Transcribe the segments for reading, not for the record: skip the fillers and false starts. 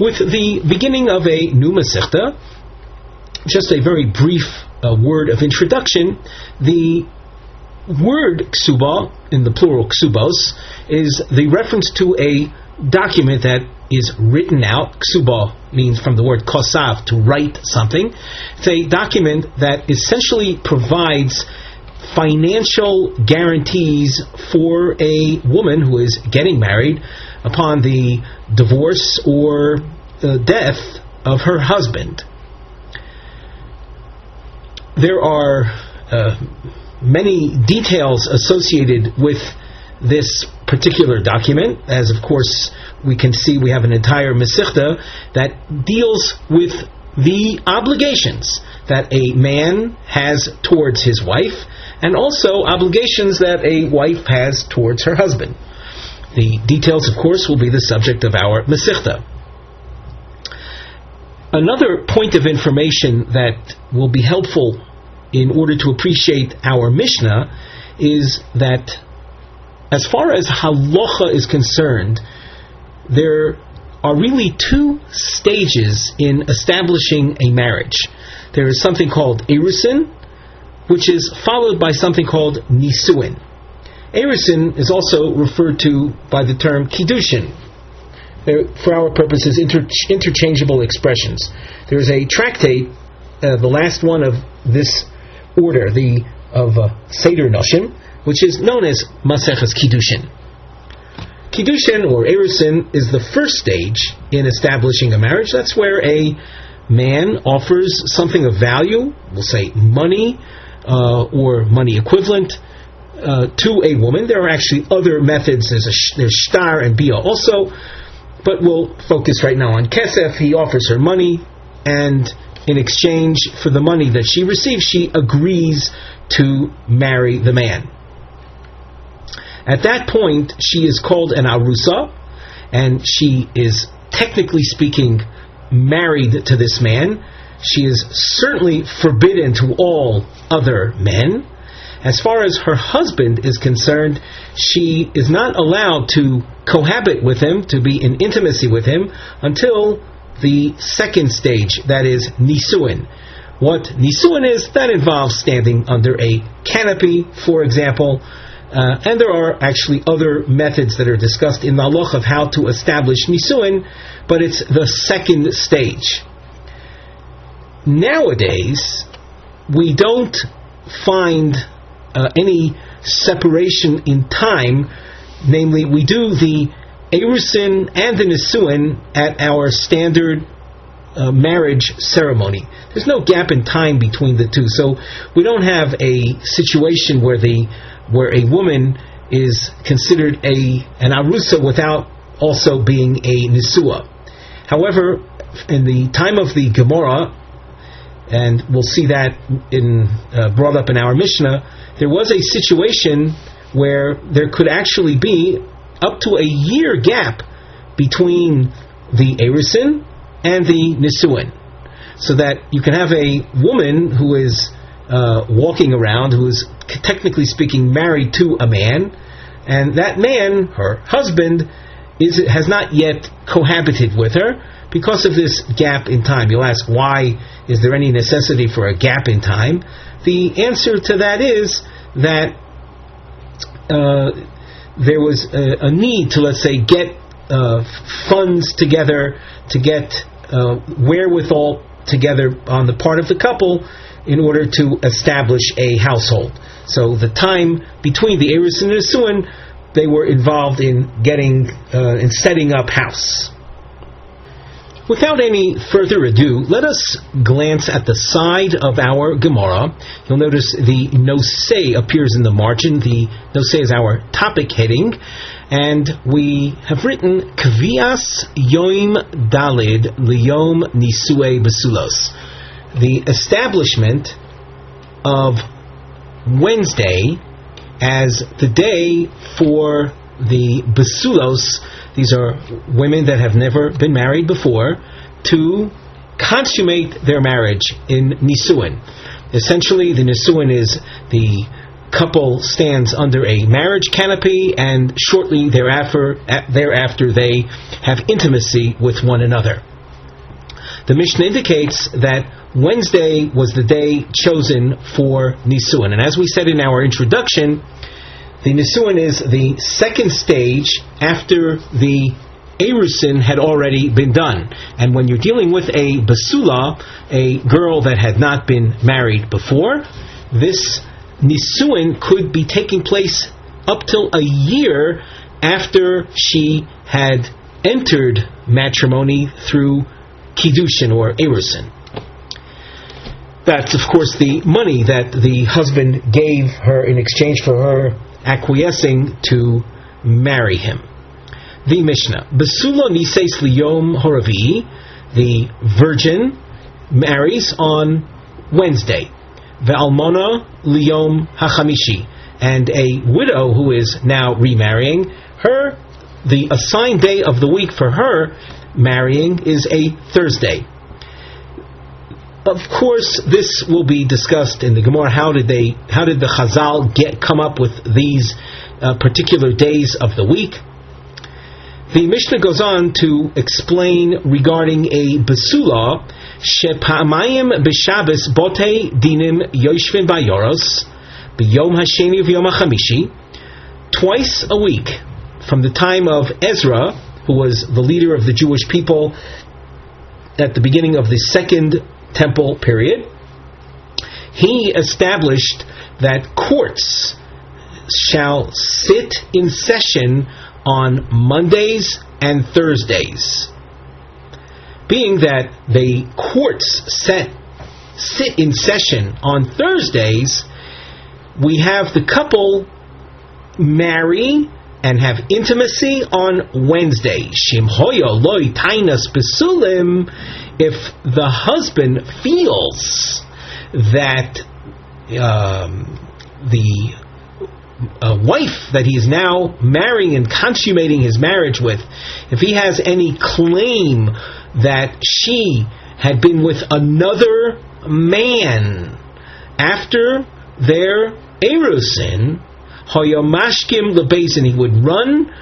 With the beginning of a new Masechta, just a very brief word of introduction. The word ksuba, in the plural ksubos, is the reference to a document that is written out. Ksuba means from the word kosav, to write something. It's a document that essentially provides financial guarantees for a woman who is getting married upon the divorce or the death of her husband. There are many details associated with this particular document, as of course we can see we have an entire Masechta that deals with the obligations that a man has towards his wife, and also obligations that a wife has towards her husband. The details, of course, will be the subject of our Masechta. Another point of information that will be helpful in order to appreciate our Mishnah is that as far as halacha is concerned, there are really two stages in establishing a marriage. There is something called erusin, which is followed by something called nisuin. Erusin is also referred to by the term kiddushin. They're, for our purposes, interchangeable expressions. There is a tractate, the last one of this order, of Seder Noshim, which is known as Maseches Kiddushin. Kiddushin, or erusin, is the first stage in establishing a marriage. That's where a man offers something of value, we'll say money, or money equivalent, to a woman. There are actually other methods. There's shtar and bia also, but we'll focus right now on kesef. He offers her money, and in exchange for the money that she receives, she agrees to marry the man. At that point, she is called an arusa, and she is, technically speaking, married to this man. She is certainly forbidden to all other men. As far as her husband is concerned, she is not allowed to cohabit with him, to be in intimacy with him, until the second stage, that is nisuin. What nisuin is, that involves standing under a canopy, for example, and there are actually other methods that are discussed in the halach of how to establish nisuin, but it's the second stage. Nowadays, we don't find any separation in time, namely we do the erusin and the nisuin at our standard marriage ceremony. There's no gap in time between the two, so we don't have a situation where a woman is considered an arusa without also being a nisua. However, in the time of the Gemara, and we'll see that brought up in our Mishnah, there was a situation where there could actually be up to a year gap between the erusin and the nisuin, so that you can have a woman who is walking around, who is technically speaking married to a man, and that man, her husband, has not yet cohabited with her because of this gap in time. You'll ask, why is there any necessity for a gap in time? The answer to that is that there was a need to, let's say, get funds together, to get wherewithal together on the part of the couple in order to establish a household. So the time between the erusin and nisuin, they were involved in setting up house. Without any further ado, let us glance at the side of our Gemara. You'll notice the nosei appears in the margin. The nosei is our topic heading, and we have written Kvias Yom Dalid Liyom Nisue Besulos, the establishment of Wednesday as the day for the Besulos. These are women that have never been married before, to consummate their marriage in nisuin. Essentially, the nisuin is the couple stands under a marriage canopy, and shortly thereafter they have intimacy with one another. The Mishnah indicates that Wednesday was the day chosen for Nisuin. And as we said in our introduction, the Nisuin is the second stage after the Erusin had already been done. And when you're dealing with a Basula, a girl that had not been married before, this Nisuin could be taking place up till a year after she had entered matrimony through Kiddushin or Erusin. That's, of course, the money that the husband gave her in exchange for her acquiescing to marry him. The Mishnah. Basula niseis liyom horavi. The virgin marries on Wednesday. Ve'almona liyom hachamishi. And a widow who is now remarrying, the assigned day of the week for her marrying is a Thursday. Of course, this will be discussed in the Gemara. How did the Chazal come up with these particular days of the week? The Mishnah goes on to explain regarding a Basula, Shepa'amayim b'Shabbos bote dinim yoshvin bayoros b'yom hasheni v'yom hachamishi. Twice a week, from the time of Ezra, who was the leader of the Jewish people at the beginning of the second temple period, he established that courts shall sit in session on Mondays and Thursdays. Being that the courts sit in session on Thursdays, we have the couple marry and have intimacy on Wednesday. Shimhoya loy tainas besulim. If the husband feels that the wife that he is now marrying and consummating his marriage with, if he has any claim that she had been with another man after their erusin, hoyomashkim lebezin, he would run.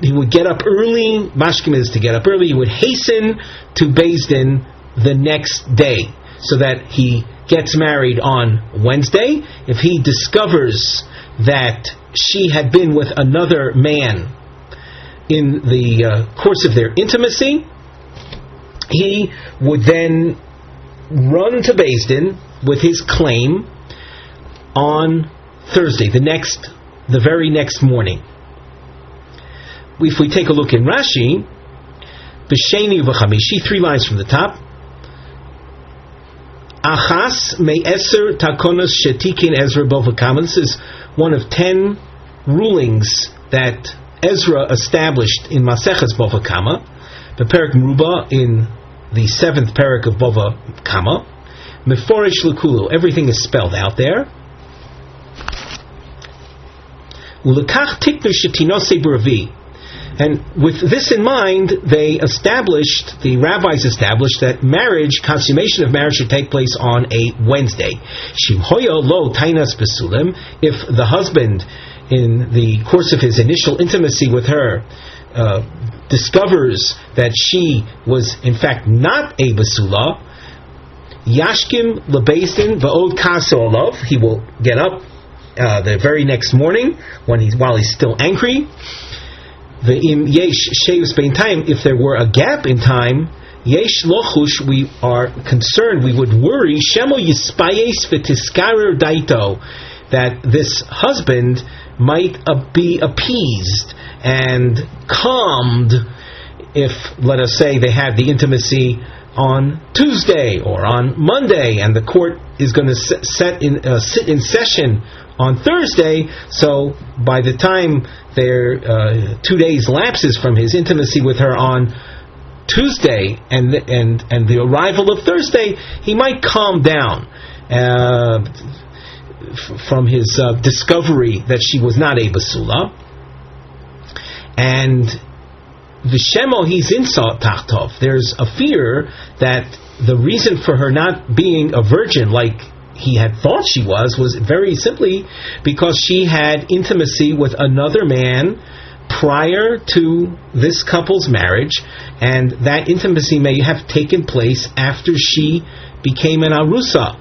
He would get up early. Mashkim is to get up early. He would hasten to Beis Din the next day, so that he gets married on Wednesday. If he discovers that she had been with another man in the course of their intimacy, he would then run to Beis Din with his claim on Thursday, the very next morning. If we take a look in Rashi, B'Sheni v'Chamishi, 3 lines from the top, Achas me'eser takonos shetikin Ezra bo v'kama. This is one of 10 rulings that Ezra established in Maseches bo v'kama, the Perek Meruba in the 7th Perek of bo v'kama. Meforish l'kulu, everything is spelled out there. Ulekach tiknu shetinosei b'ravi. And with this in mind, the rabbis established that consummation of marriage should take place on a Wednesday. Shimhoya lo tainas besulim. If the husband, in the course of his initial intimacy with her, discovers that she was in fact not a basula, yashkim lebeisin va'od kaso olav. He will get up the very next morning while he's still angry. Ve'im yesh sheus bein time, if there were a gap in time, yesh lochush, we are concerned, we would worry, shemo yispayes v'tiskarer daito, that this husband might be appeased and calmed if, let us say, they had the intimacy on Tuesday or on Monday, and the court is going to sit in session on Thursday. So by the time their 2 days lapses from his intimacy with her on Tuesday and the arrival of Thursday, he might calm down from his discovery that she was not a basula. And V'shemo he's insult tachtov. There's a fear that the reason for her not being a virgin, like he had thought she was very simply because she had intimacy with another man prior to this couple's marriage, and that intimacy may have taken place after she became an arusa.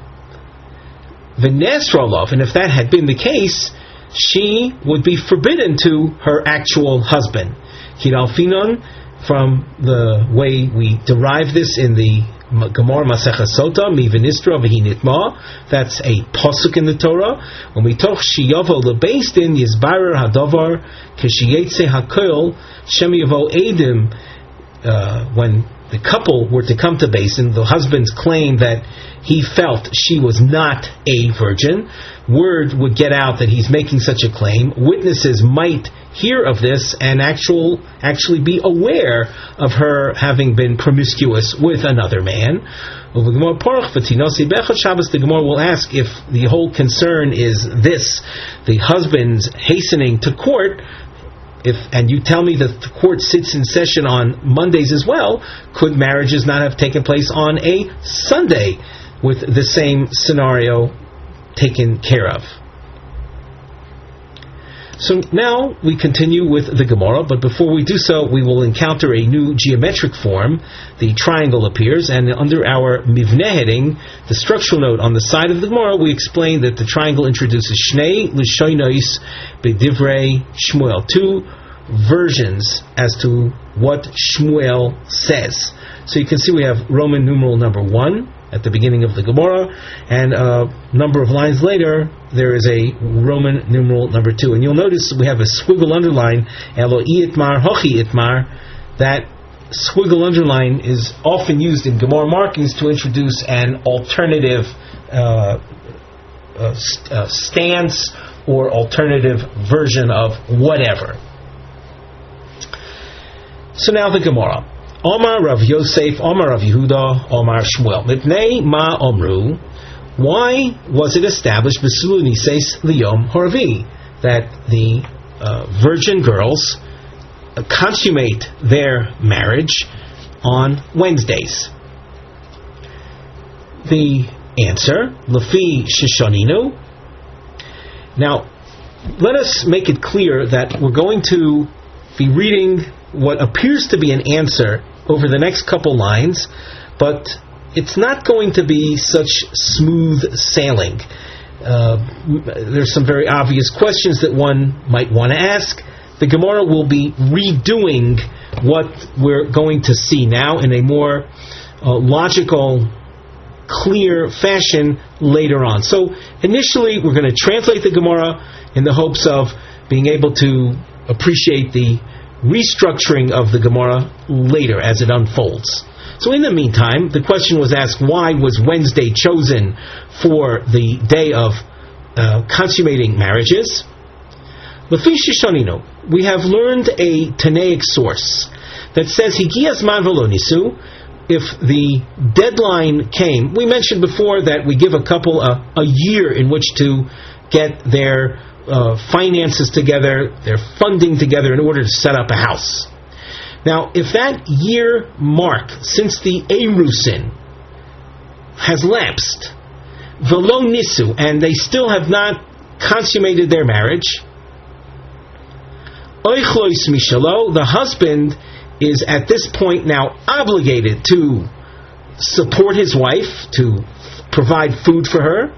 V'nesrolov, and if that had been the case, she would be forbidden to her actual husband. Kiralfinon, from the way we derive this in the Gemara Masechah Sota, mi v'nistra v'hi nitma, that's a pasuk in the Torah. When we talk shiyavo lebeis din yizbarer hadavar k'shiyetze hakoil shem yavo edim, when the couple were to come to Beis Din, the husband's claim that he felt she was not a virgin, word would get out that he's making such a claim. Witnesses might hear of this and actually be aware of her having been promiscuous with another man. The Gemara will ask if the whole concern is this: the husband's hastening to court. And you tell me that the court sits in session on Mondays as well, could marriages not have taken place on a Sunday with the same scenario taken care of? So now we continue with the Gemara, but before we do so, we will encounter a new geometric form. The triangle appears, and under our Mivneh heading, the structural note on the side of the Gemara, we explain that the triangle introduces Shnei L'shoinois B'divrei Shmuel, two versions as to what Shmuel says. So you can see we have Roman numeral number 1 at the beginning of the Gemara, and a number of lines later there is a Roman numeral number 2, and you'll notice we have a squiggle underline, Eloi itmar, hochi itmar. That squiggle underline is often used in Gemara markings to introduce an alternative stance or alternative version of whatever. So now the Gemara. Omar Rav Yosef, Omar Rav Yehuda, Omar Shmuel. Mipnei ma omru. Why was it established b'sulu nises liyom harvi that the virgin girls consummate their marriage on Wednesdays? The answer, Lefi Shishoninu. Now, let us make it clear that we're going to be reading what appears to be an answer over the next couple lines, but it's not going to be such smooth sailing. There's some very obvious questions that one might want to ask. The Gemara will be redoing what we're going to see now in a more logical, clear fashion later on. So initially we're going to translate the Gemara in the hopes of being able to appreciate the restructuring of the Gemara later as it unfolds. So in the meantime, the question was asked, why was Wednesday chosen for the day of consummating marriages? Lefi Shishoninu, we have learned a Tanaic source that says, Higias man v'lo nisu. If the deadline came, we mentioned before that we give a couple a year in which to get their finances together, their funding together in order to set up a house. Now, if that year mark since the Erusin has lapsed, v'lo nisu, and they still have not consummated their marriage, oichlois mishalo, the husband is at this point now obligated to support his wife, to provide food for her.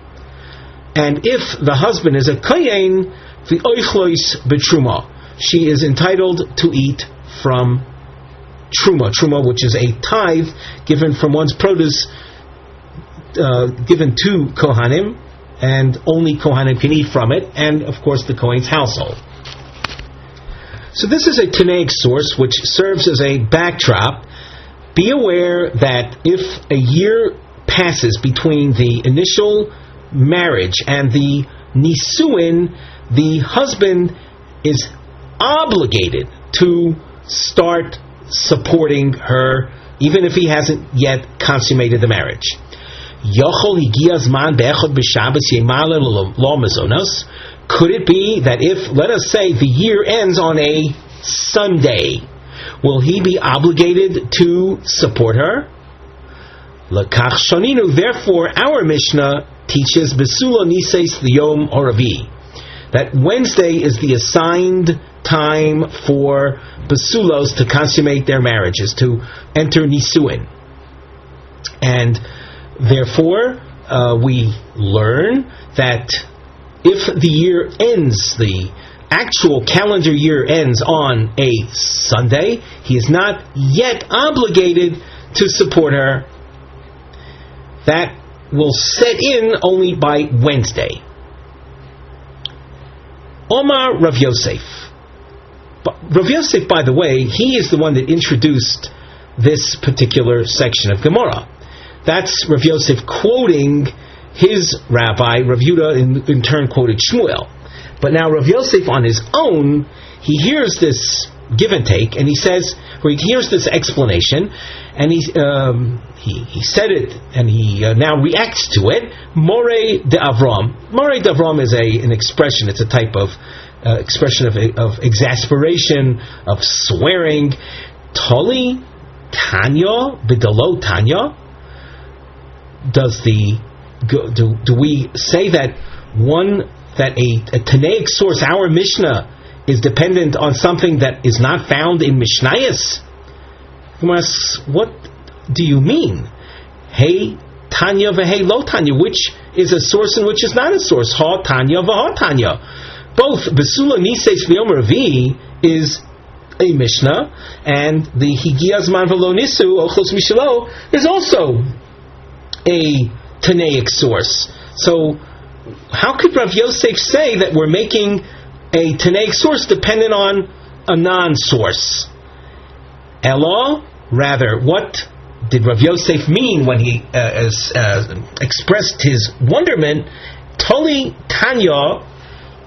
And if the husband is a kohen, the oichlois betruma, she is entitled to eat from truma, which is a tithe given from one's produce, given to kohanim, and only kohanim can eat from it, and of course the kohen's household. So this is a Tanaic source which serves as a backdrop. Be aware that if a year passes between the initial marriage and the nisuin, the husband is obligated to start supporting her, even if he hasn't yet consummated the marriage. Could it be that if, let us say, the year ends on a Sunday, will he be obligated to support her? L'kach shoninu. Therefore, our Mishnah teaches Besula Nises Yom Oravi, that Wednesday is the assigned time for Besulos to consummate their marriages, to enter Nisuin. And therefore, we learn that if the year ends, the actual calendar year ends on a Sunday, he is not yet obligated to support her. That will set in only by Wednesday. Omar Rav Yosef. Rav Yosef, by the way, he is the one that introduced this particular section of Gemara. That's Rav Yosef quoting his rabbi, Rav Yehuda, in turn quoted Shmuel. But now Rav Yosef on his own, he hears this give and take, and he says, or he hears this explanation, and he said it, and he now reacts to it. More de Avram. More de Avram is an expression. It's a type of expression of exasperation, of swearing. Toli Tanya b'dalo Tanya. Do we say that a Tanaic source, our Mishnah, is dependent on something that is not found in Mishnayos? What do you mean? Hey Tanya v'hei lo Tanya, which is a source and which is not a source? Ha Tanya v'ha Tanya. Both Besula Nises v'yom Revi is a Mishnah, and the Higia Zman v'lo Nisu Ochos Mishalo is also a Tanaic source. So how could Rav Yosef say that we're making a Tanaic source dependent on a non-source? Elo, rather, what did Rav Yosef mean when he expressed his wonderment? Toli Tanya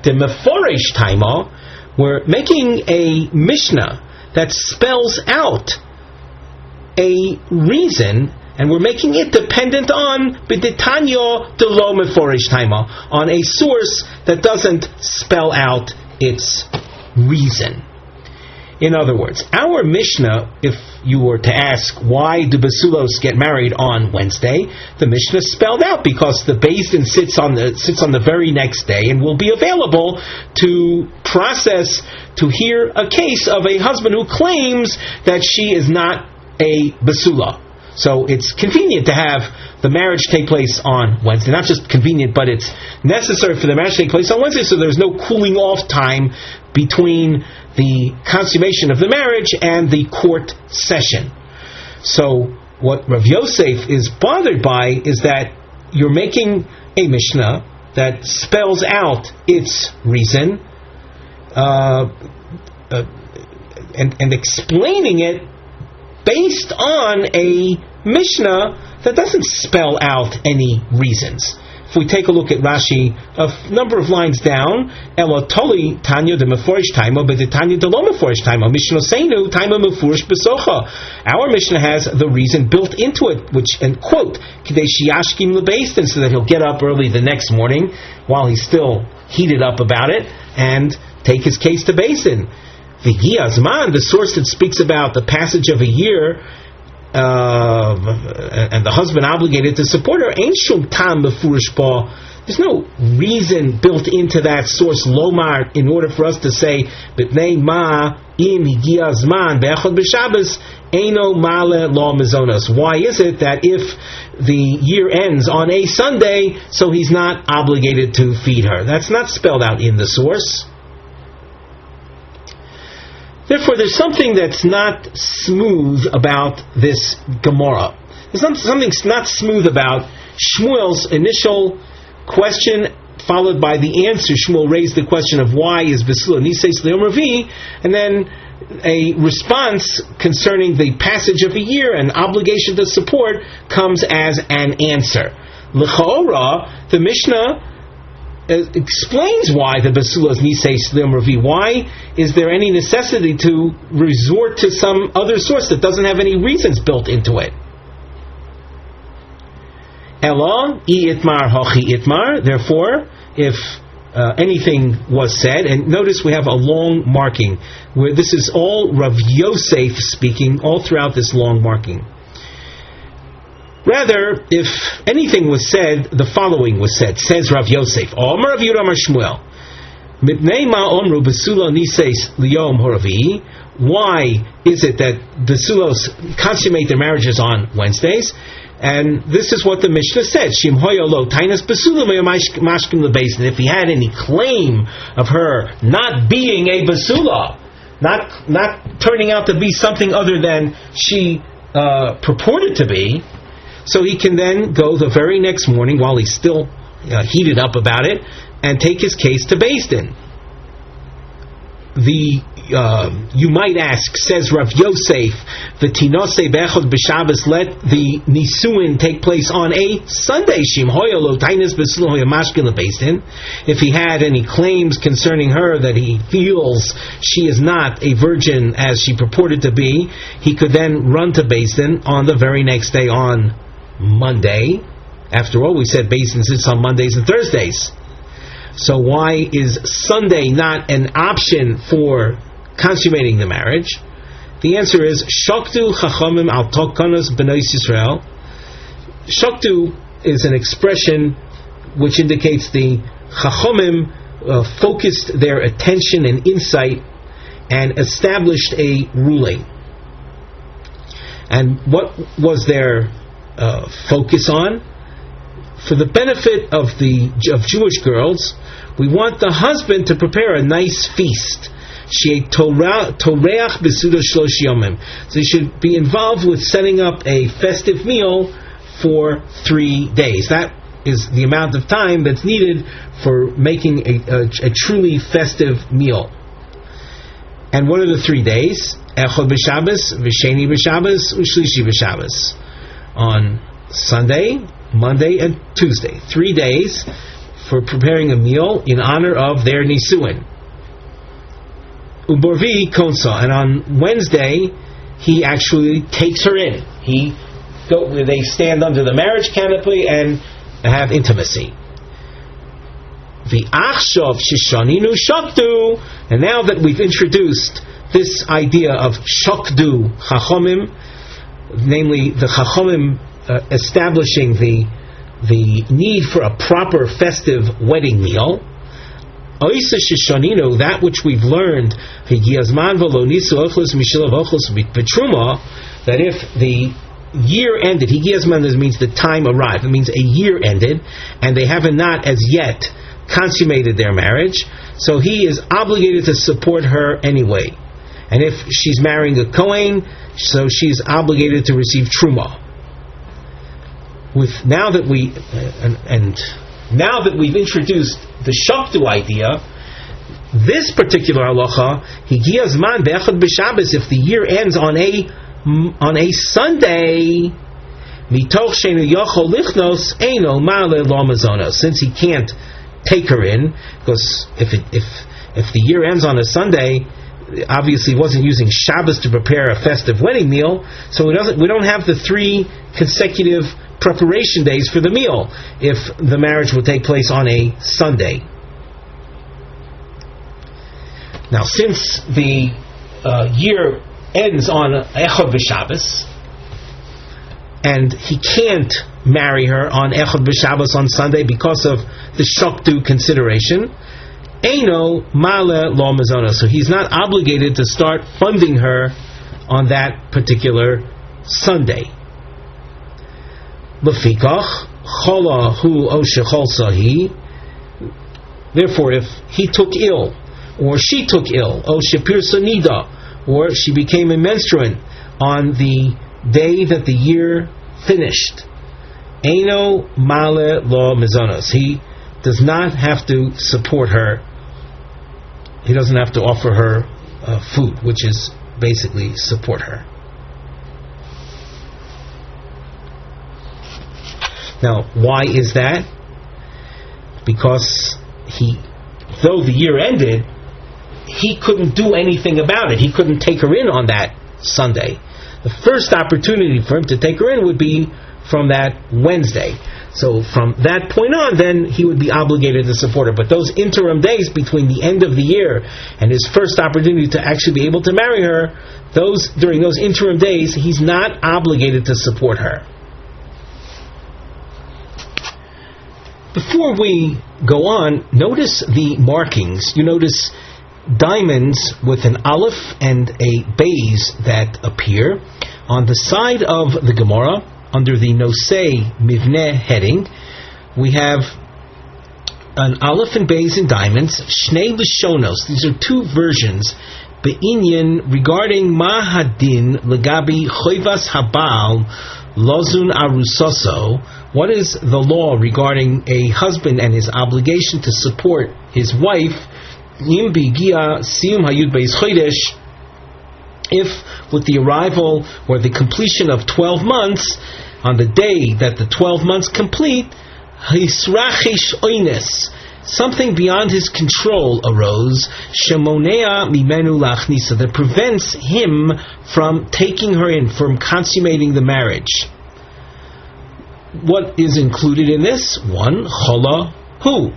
de Meforesh Taima. We're making a Mishnah that spells out a reason, and we're making it dependent on B'detanya de lo Meforesh Taima, on a source that doesn't spell out its reason. In other words, our Mishnah, if you were to ask why do Basulos get married on Wednesday, the Mishnah spelled out because the Beis Din sits on the very next day and will be available to process, to hear a case of a husband who claims that she is not a Basula. So it's convenient to have the marriage take place on Wednesday. Not just convenient, but it's necessary for the marriage to take place on Wednesday, so there's no cooling off time between the consummation of the marriage and the court session. So what Rav Yosef is bothered by is that you're making a Mishnah that spells out its reason and explaining it based on a Mishnah that doesn't spell out any reasons. If we take a look at Rashi, a number of lines down, Elo Toli Tanya de Meforish Taima, but the Tanya de Lo Meforish Taima, Mishnah Seinu Taima Mefurish Besocha. Our Mishnah has the reason built into it, which, and quote, Kidei Shiashkim Lebeis Din, so that he'll get up early the next morning while he's still heated up about it and take his case to Beis Din. V'hi Azman, the source that speaks about the passage of a year, and the husband obligated to support her, ain't shum tam befurish ba. There's no reason built into that source lomar in order for us to say b'nei ma im higia zman be'echad b'Shabbos eino male lo mezonos. Why is it that if the year ends on a Sunday, so he's not obligated to feed her? That's not spelled out in the source. Therefore, there's something that's not smooth about this Gemara. There's something not smooth about Shmuel's initial question, followed by the answer. Shmuel raised the question of why is Besula Nises Leom Revi, and then a response concerning the passage of a year and obligation to support comes as an answer. L'chaora, the Mishnah explains why the Basula is Nises Leom Revi. Why is there any necessity to resort to some other source that doesn't have any reasons built into it? Ela, I itmar, hachi itmar. Therefore, if anything was said, and notice we have a long marking, where this is all Rav Yosef speaking, all throughout this long marking. Rather, if anything was said, the following was said. Says Rav Yosef, Omer Rav Yehuda Amar Shmuel, Mipnei ma omru besulo niseis liyom horavi. Why is it that the sulos consummate their marriages on Wednesdays? And this is what the Mishnah said. Shim hoyo lo tainas besulo mashkim lebeis. And if he had any claim of her not being a basula, not turning out to be something other than she purported to be, so he can then go the very next morning while he's still heated up about it and take his case to Beis Din. You might ask, says Rav Yosef, the tinose bechod b'Shabbos, let the nisuin take place on a Sunday. Shim hoyolo tainis b'sulo hoyamashkin leBeis Din. If he had any claims concerning her that he feels she is not a virgin as she purported to be, he could then run to Beis Din on the very next day, on Monday. After all, we said Beis Din sits on Mondays and Thursdays. So why is Sunday not an option for consummating the marriage? The answer is Shoktu Chachamim al Tokanos B'nais Yisrael. Shoktu is an expression which indicates the Chachamim focused their attention and insight and established a ruling. And what was their focus on? For the benefit of Jewish girls, we want the husband to prepare a nice feast. So he should be involved with setting up a festive meal for 3 days. That is the amount of time that's needed for making a truly festive meal. And what are the 3 days? Echad b'Shabbos, v'sheni b'Shabbos, v'shlishi b'Shabbos. On Sunday, Monday, and Tuesday. 3 days for preparing a meal in honor of their nisuin. Uborvi konsa, and on Wednesday he actually takes her in. They stand under the marriage canopy and have intimacy. V'achshov shishaninu shokdu, and now that we've introduced this idea of shokdu chachomim, namely the chachomim establishing the need for a proper festive wedding meal, that which we've learned, that if the year ended, means the time arrived, it means a year ended, and they have not as yet consummated their marriage, so he is obligated to support her anyway. And if she's marrying a Kohen, so she's obligated to receive truma. Now that we've introduced the shoktu idea, this particular halacha, higiyazman be'echad b'Shabbos, if the year ends on a Sunday, mitoch sheinu yochol lichnos eino ma'ale lo mazonos, since he can't take her in, because if the year ends on a Sunday, obviously he wasn't using Shabbos to prepare a festive wedding meal, so we don't have the 3 consecutive preparation days for the meal if the marriage will take place on a Sunday. Now, since the year ends on Echad b'Shabbos, and he can't marry her on Echad b'Shabbos on Sunday because of the shoktu consideration, Eino male lo mazonos, so he's not obligated to start funding her on that particular Sunday. Lefikach chola hu o shechol sahi. Therefore, if he took ill, or she took ill, o shepir sonida, or she became a menstruant on the day that the year finished, eino male lo mazonos, he does not have to support her. He doesn't have to offer her food, which is basically support her. Now, why is that? Because though the year ended, he couldn't do anything about it. He couldn't take her in on that Sunday. The first opportunity for him to take her in would be from that Wednesday. So from that point on, then he would be obligated to support her. But those interim days between the end of the year and his first opportunity to actually be able to marry her, during those interim days, he's not obligated to support her. Before we go on, notice the markings. You notice diamonds with an aleph and a beis that appear on the side of the Gemara under the Nosei Mivneh heading. We have an aleph and beis in diamonds, Shnei Lishonos. These are two versions be'inyan regarding mahadin legabi choivas habal lozun arusoso. What is the law regarding a husband and his obligation to support his wife? Im bigia sium hayud beis chodesh, if with the arrival or the completion of 12 months, on the day that the 12 months complete, hisrachish oines, something beyond his control arose, shemonea mimenu lachnisa, that prevents him from taking her in, from consummating the marriage. What is included in this? 1, chola hu,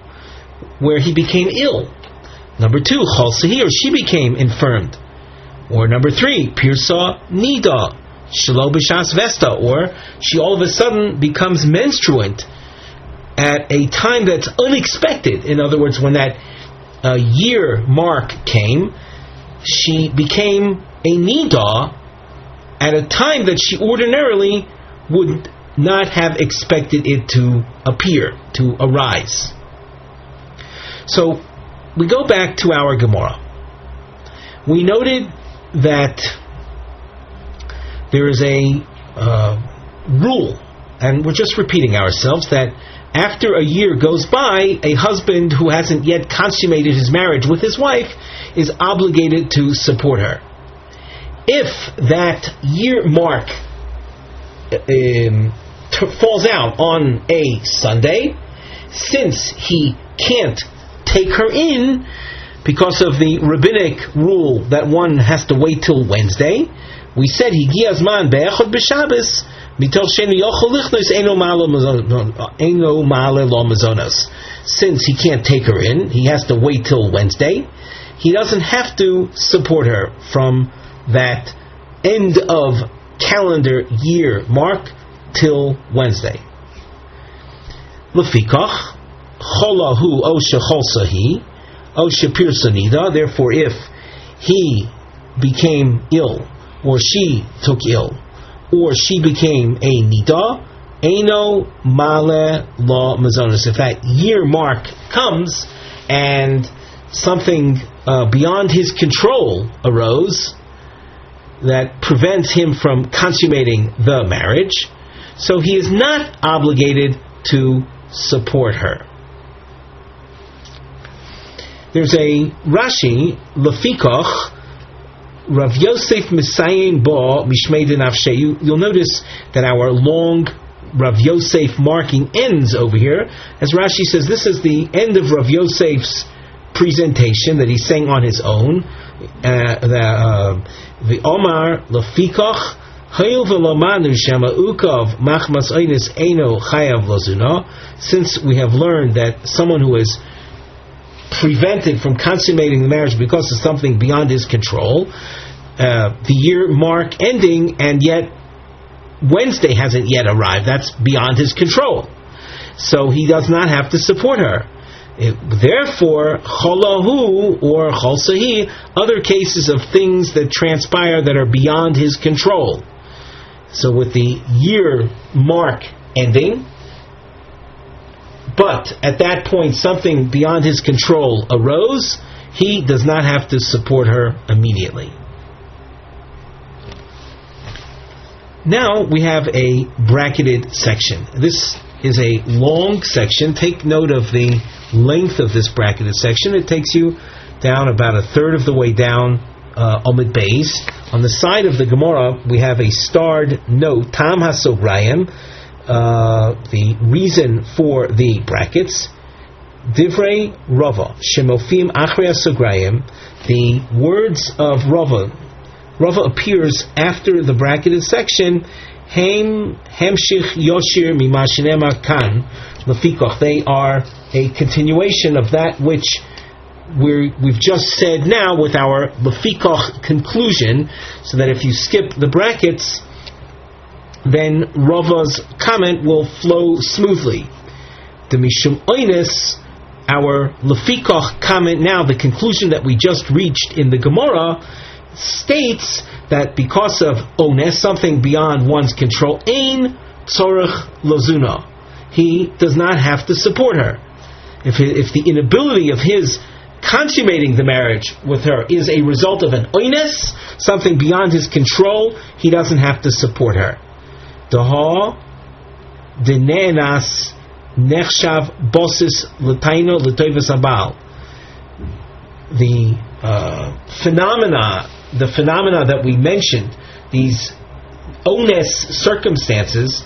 where he became ill. Number 2, chol sahi, or she became infirmed. Or number 3, pirsa nida, shelo b'shas vesta, or she all of a sudden becomes menstruant at a time that's unexpected. In other words, when that year mark came, she became a nida at a time that she ordinarily would not have expected it to appear, to arise. So we go back to our Gemara. We noted that there is a rule, and we're just repeating ourselves, that after a year goes by, a husband who hasn't yet consummated his marriage with his wife is obligated to support her. If that year mark falls out on a Sunday, since he can't take her in because of the rabbinic rule that one has to wait till Wednesday, we said higiazman be'echad b'Shabbos mitoch sheni yochel lichnos eino ma'ale lo mazonos. Since he can't take her in, he has to wait till Wednesday. He doesn't have to support her from that end of calendar year mark till Wednesday. Lefikach cholahu o shechol sahi o shepirsa nida. Therefore, if he became ill, or she took ill, or she became a nida, eino male la mazonos. If that year mark comes and something beyond his control arose that prevents him from consummating the marriage, so he is not obligated to support her. There's a Rashi, Lefikach, Rav Yosef Misayim Bo Mishmei Denafshe. You'll notice that our long Rav Yosef marking ends over here. As Rashi says, this is the end of Rav Yosef's presentation that he's saying on his own. The Omar Lefikach Hayil v'lomanu shema ukav machmas oines eino chayav lozuna. Since we have learned that someone who is prevented from consummating the marriage because of something beyond his control, the year mark ending, and yet Wednesday hasn't yet arrived, that's beyond his control. So he does not have to support her. Therefore, cholahu or chol sahi, other cases of things that transpire that are beyond his control. So with the year mark ending, but at that point something beyond his control arose, he does not have to support her immediately. Now we have a bracketed section. This is a long section. Take note of the length of this bracketed section. It takes you down about a third of the way down Omid Beis. On the side of the Gemara, we have a starred note, Tam HaSograyim, the reason for the brackets. Divrei Rava, Shemofim Achrei HaSograyim, the words of Rava. Rava appears after the bracketed section. Hemshich Yoshir Mima Shenema Kan Lefikoch. They are a continuation of that which we've just said now with our Lefikoch conclusion, so that if you skip the brackets, then Rava's comment will flow smoothly. The Mishum Oines, our Lefikoch comment now, the conclusion that we just reached in the Gemara, states that because of ones, something beyond one's control, ein tzorech lozuna, he does not have to support her. If the inability of his consummating the marriage with her is a result of an oines, something beyond his control, he doesn't have to support her. Daha denenas nechshav bosis letaino letoivas abal. The phenomena that we mentioned, these ones circumstances,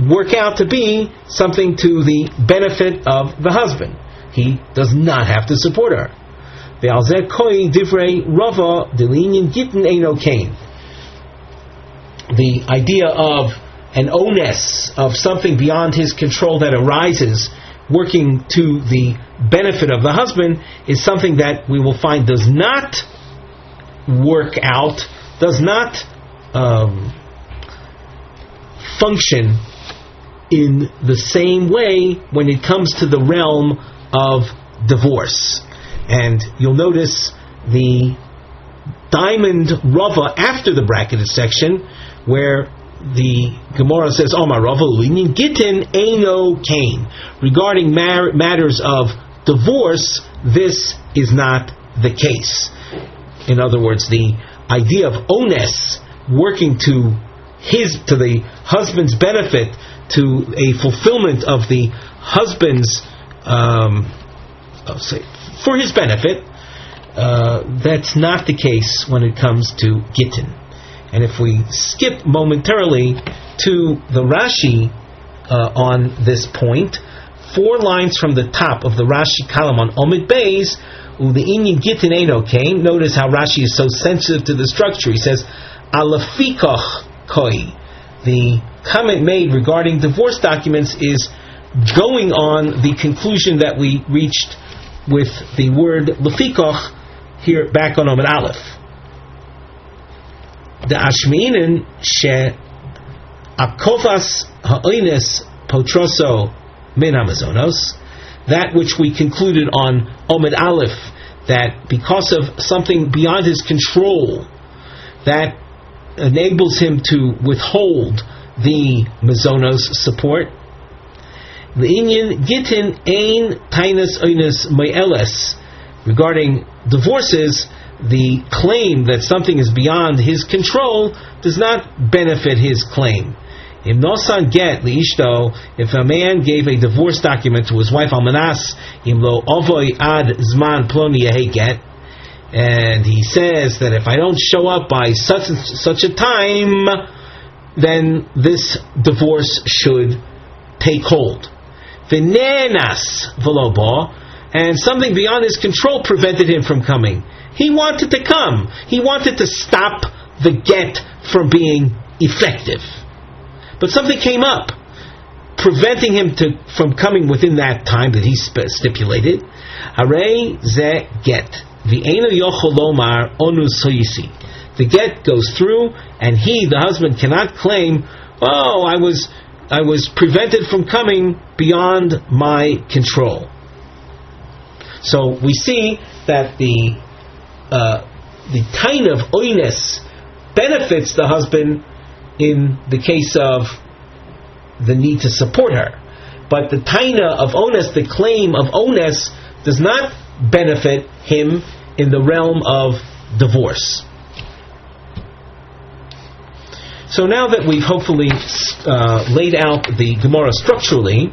work out to be something to the benefit of the husband. He does not have to support her. The idea of an onus, of something beyond his control that arises working to the benefit of the husband, is something that we will find does not work out, does not function in the same way when it comes to the realm of divorce. And you'll notice the diamond rava after the bracketed section, where the Gemara says, "Omar rava l'inyan gitin eino kain." Regarding matters of divorce, this is not the case. In other words, the idea of ones working to the husband's benefit, to a fulfillment of the husband's for his benefit, that's not the case when it comes to gittin. And if we skip momentarily to the Rashi on this point, 4 lines from the top of the Rashi column on Omid Beis, u'le'inyan gittin eino kain. Notice how Rashi is so sensitive to the structure. He says, "Alafikoch koi." The comment made regarding divorce documents is going on the conclusion that we reached with the word lefikoch here back on Omid Aleph. The ashmeinin she akovas ha'oines potroso min hamazonos, that which we concluded on Omid Aleph, that because of something beyond his control, that enables him to withhold the mazonos support. The inyan gitin ein tainas oines me'eles. Regarding divorces, the claim that something is beyond his control does not benefit his claim. Im nosan get liishto, if a man gave a divorce document to his wife almanas, im lo ovoy ad zman ploni yehi get, and he says that if I don't show up by such and such a time, then this divorce should take hold. V'nenas v'lobo, and something beyond his control prevented him from coming. He wanted to come. He wanted to stop the get from being effective. But something came up, preventing him from coming within that time that he stipulated. Harei ze get. V'eino yochol lomar onu soyisi. The get goes through, and he, the husband, cannot claim, "Oh, I was prevented from coming beyond my control." So we see that the kind of oines benefits the husband in the case of the need to support her, but the taina of ones, the claim of ones, does not benefit him in the realm of divorce. So now that we've hopefully laid out the Gemara structurally,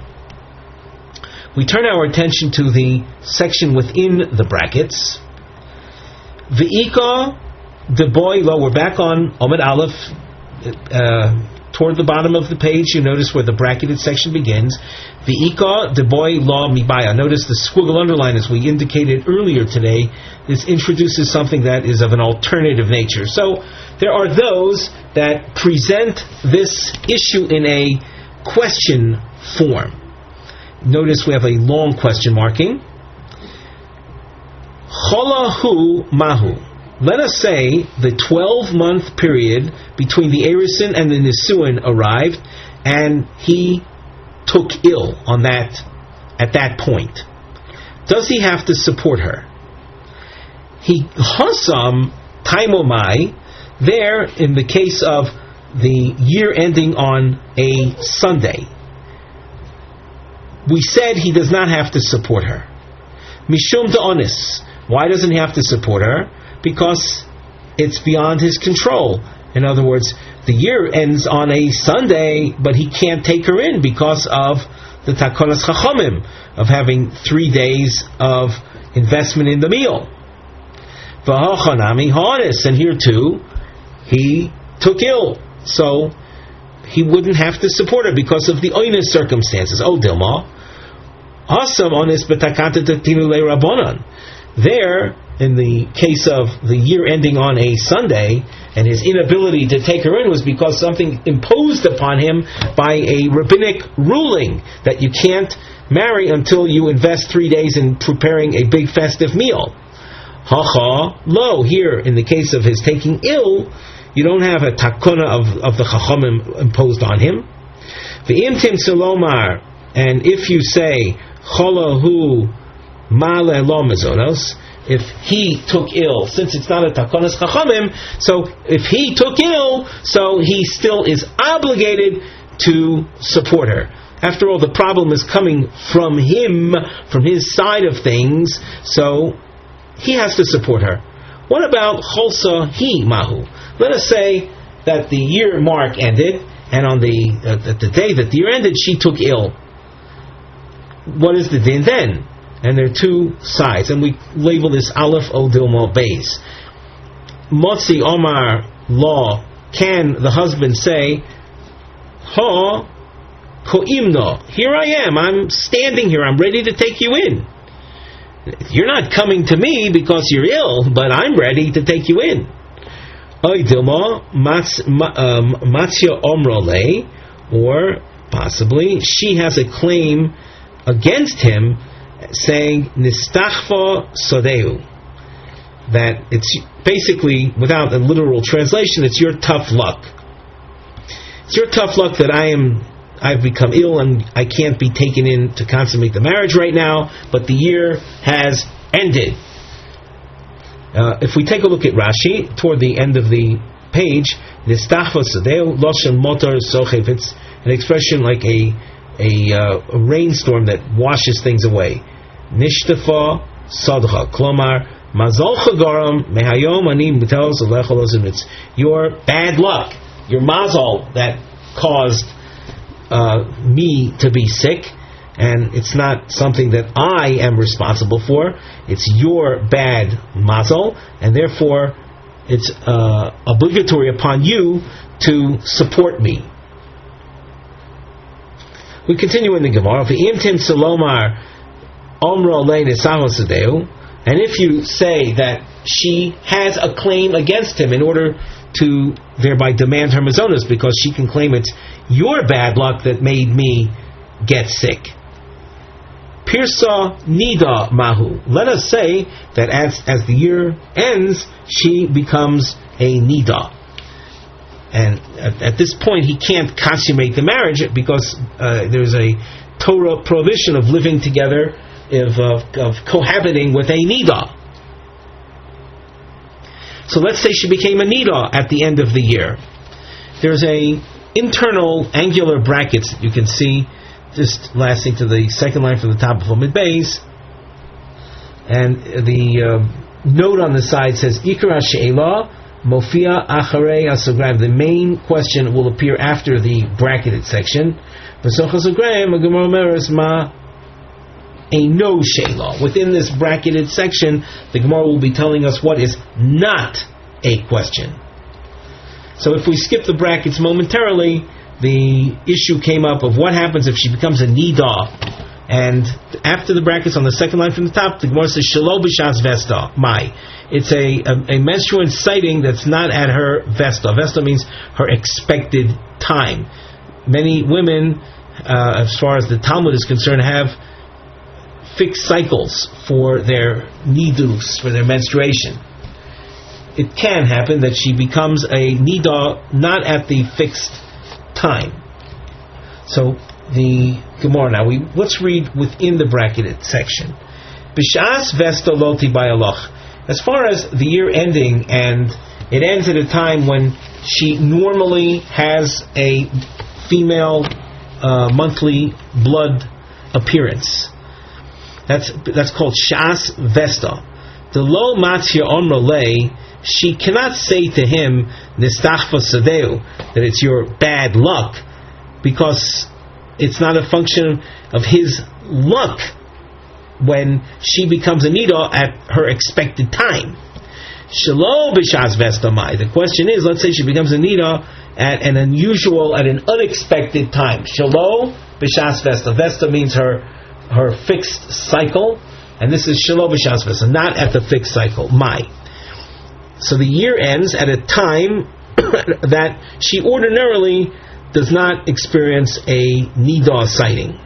we turn our attention to the section within the brackets. V'ika deboy lo, we're back on Omid Aleph, toward the bottom of the page. You notice where the bracketed section begins. V'ika deboy lo mibaya. Notice the squiggle underline, as we indicated earlier today. This introduces something that is of an alternative nature. So there are those that present this issue in a question form. Notice we have a long question marking. Cholahu mahu. Let us say the 12-month period between the Erisin and the Nisuin arrived, and he took ill at that point, does he have to support her? He hasam taimomai, there in the case of the year ending on a Sunday. We said he does not have to support her. Mishum da'onis. Why doesn't he have to support her? Because it's beyond his control. In other words, the year ends on a Sunday, but he can't take her in because of the takonas chachamim, of having 3 days of investment in the meal. V'hachanami ha'onis, and here too, he took ill, so he wouldn't have to support her because of the oinus circumstances. Oh, Dilma, asam onis b'takanta tatinu le'rabonan. There, in the case of the year ending on a Sunday, and his inability to take her in was because something imposed upon him by a rabbinic ruling that you can't marry until you invest 3 days in preparing a big festive meal. Hacha lo, here in the case of his taking ill, you don't have a takona of the chachamim imposed on him. V'imtim salomar, and if you say cholahu male lo mezonos, if he took ill, since it's not a takonas chachamim, so if he took ill, so he still is obligated to support her. After all, the problem is coming from him, from his side of things, so he has to support her. What about cholsa hi mahu? Let us say that the year mark ended, and on the day that the year ended, she took ill. What is the din then? And there are two sides, and we label this Aleph Odilmo Beis. Motzi Omar law, can the husband say, Ha koimno, here I am, I'm standing here, I'm ready to take you in. You're not coming to me because you're ill, but I'm ready to take you in. Oidilmo matzia omrole, or possibly she has a claim against him, saying nistachva sodeu, that it's basically, without a literal translation, it's your tough luck. It's your tough luck that I've become ill and I can't be taken in to consummate the marriage right now, but the year has ended. If we take a look at Rashi toward the end of the page, nistachva sodeu loshen motor sochev, it's an expression like a rainstorm that washes things away. Nishtafa sadcha, klomar mazal chagaram mehayom ani mutelos alechol. It's your bad luck, your mazal that caused me to be sick, and it's not something that I am responsible for. It's your bad mazal, and therefore it's obligatory upon you to support me. We continue in the Gemara. V'imtim salomar omro le'nesaho sadeu, and if you say that she has a claim against him in order to thereby demand her mazonos, because she can claim it's your bad luck that made me get sick. Pirsa nida mahu. Let us say that as the year ends, she becomes a nida. And at this point, he can't consummate the marriage because there's a Torah prohibition of living together, of cohabiting with a nida. So let's say she became a nida at the end of the year. There's a internal angular brackets that you can see just lasting to the second line from the top of Amid Beis, and the note on the side says Ikra She'ela Mofia Acharei Asogrim. The main question will appear after the bracketed section. Within this bracketed section, the Gemara will be telling us what is not a question. So if we skip the brackets momentarily, the issue came up of what happens if she becomes a nida. And after the brackets on the second line from the top, the Gemara says Shelo b'shas vesta mai. It's a menstruant sighting that's not at her vesta. Vesta means her expected time. Many women, as far as the Talmud is concerned, have fixed cycles for their nidus, for their menstruation. It can happen that she becomes a nida not at the fixed time. So the Gemara now. Let's read within the bracketed section. B'shas vesto loti bayaloch. As far as the year ending, and it ends at a time when she normally has a female monthly blood appearance. That's called shas vesta. The lo matzia omrale. She cannot say to him nistachva sadeu, that it's your bad luck, because it's not a function of his luck when she becomes a nida at her expected time. Shelo b'shas vesta mai. The question is, let's say she becomes a nida at an unexpected time. Shelo b'shas vesta. Vesta means her fixed cycle, and this is shelo b'shas vesta, not at the fixed cycle. Mai. So the year ends at a time that she ordinarily does not experience a nida sighting.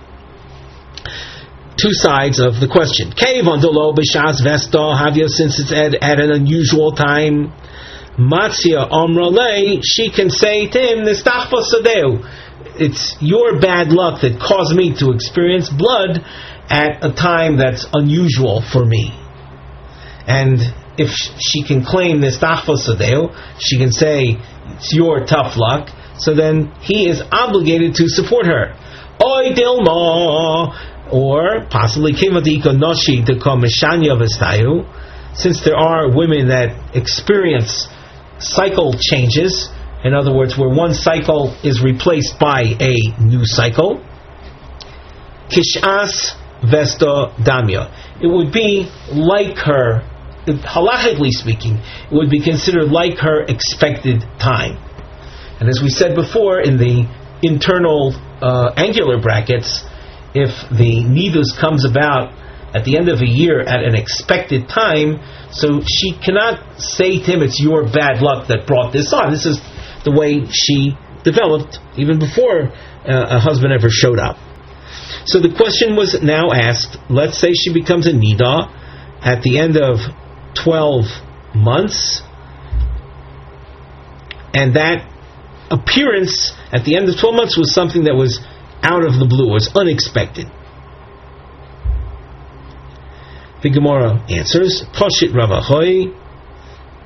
Two sides of the question. Since it's at an unusual time, Matzia Omrale, she can say to him, it's your bad luck that caused me to experience blood at a time that's unusual for me. And if she can claim Nistachva Sadeu, she can say it's your tough luck, so then he is obligated to support her. Oy Dilma, or possibly Kimadika Noshi to Komeshanya Vestayu, since there are women that experience cycle changes, in other words, where one cycle is replaced by a new cycle. Kishas Vesta Damya. It would be like her, halachically speaking, it would be considered like her expected time. And as we said before, in the internal angular brackets, if the nidus comes about at the end of a year at an expected time, so she cannot say to him, it's your bad luck that brought this on. This is the way she developed even before a husband ever showed up. So the question was now asked, let's say she becomes a nida at the end of 12 months, and that appearance at the end of 12 months was something that was out of the blue, was unexpected. The Gemara answers, Poshit Ravachoy.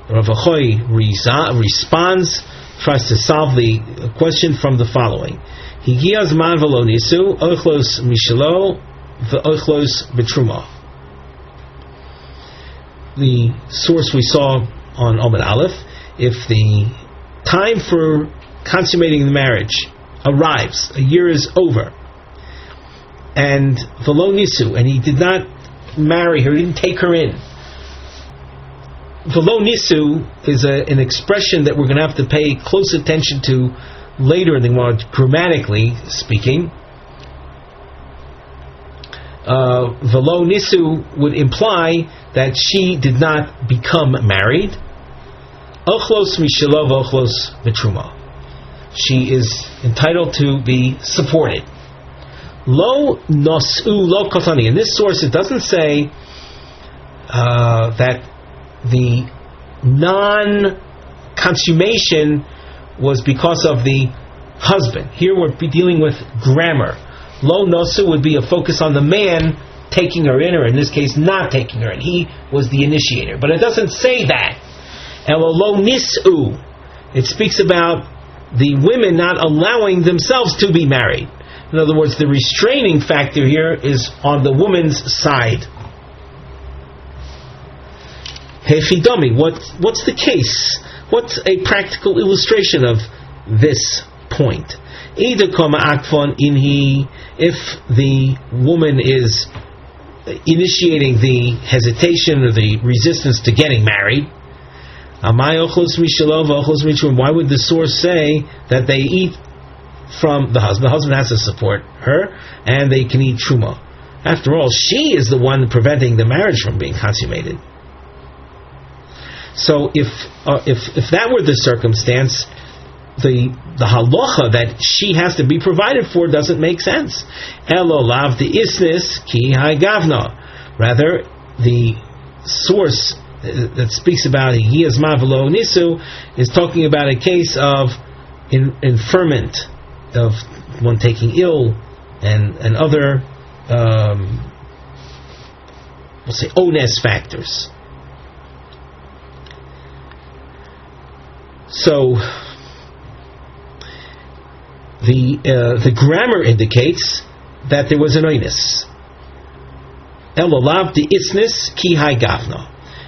Ravachoy responds, tries to solve the question from the following. Higiaz man v'lo nisu, ochlos mishalo, v'ochlos betruma. The source we saw on Omid Aleph, if the time for consummating the marriage arrives, a year is over, and v'lo nisu, and he did not marry her, he didn't take her in. V'lo nisu is an expression that we're going to have to pay close attention to later in the Gemara, grammatically speaking. V'lo nisu would imply that she did not become married. Ochlos mishalo v'ochlos betruma. She is entitled to be supported. Lo nosu lo kotani. In this source, it doesn't say that the non-consummation was because of the husband. Here we're dealing with grammar. Lo nosu would be a focus on the man taking her in, or in this case, not taking her in. He was the initiator. But it doesn't say that. Elo lo nisu. It speaks about the women not allowing themselves to be married. In other words, the restraining factor here is on the woman's side. Hefidami, what's the case? What's a practical illustration of this point? If the woman is initiating the hesitation or the resistance to getting married, why would the source say that they eat from the husband? The husband has to support her, and they can eat truma. After all, she is the one preventing the marriage from being consummated. So if that were the circumstance, the halacha that she has to be provided for doesn't make sense. Elo lav the isnis ki gavna. Rather, the source that speaks about hiyaz mavelo nisu is talking about a case of infirmment, of one taking ill and other we'll say ones factors. So the grammar indicates that there was an onus. Elolav the isnis ki hai gavna.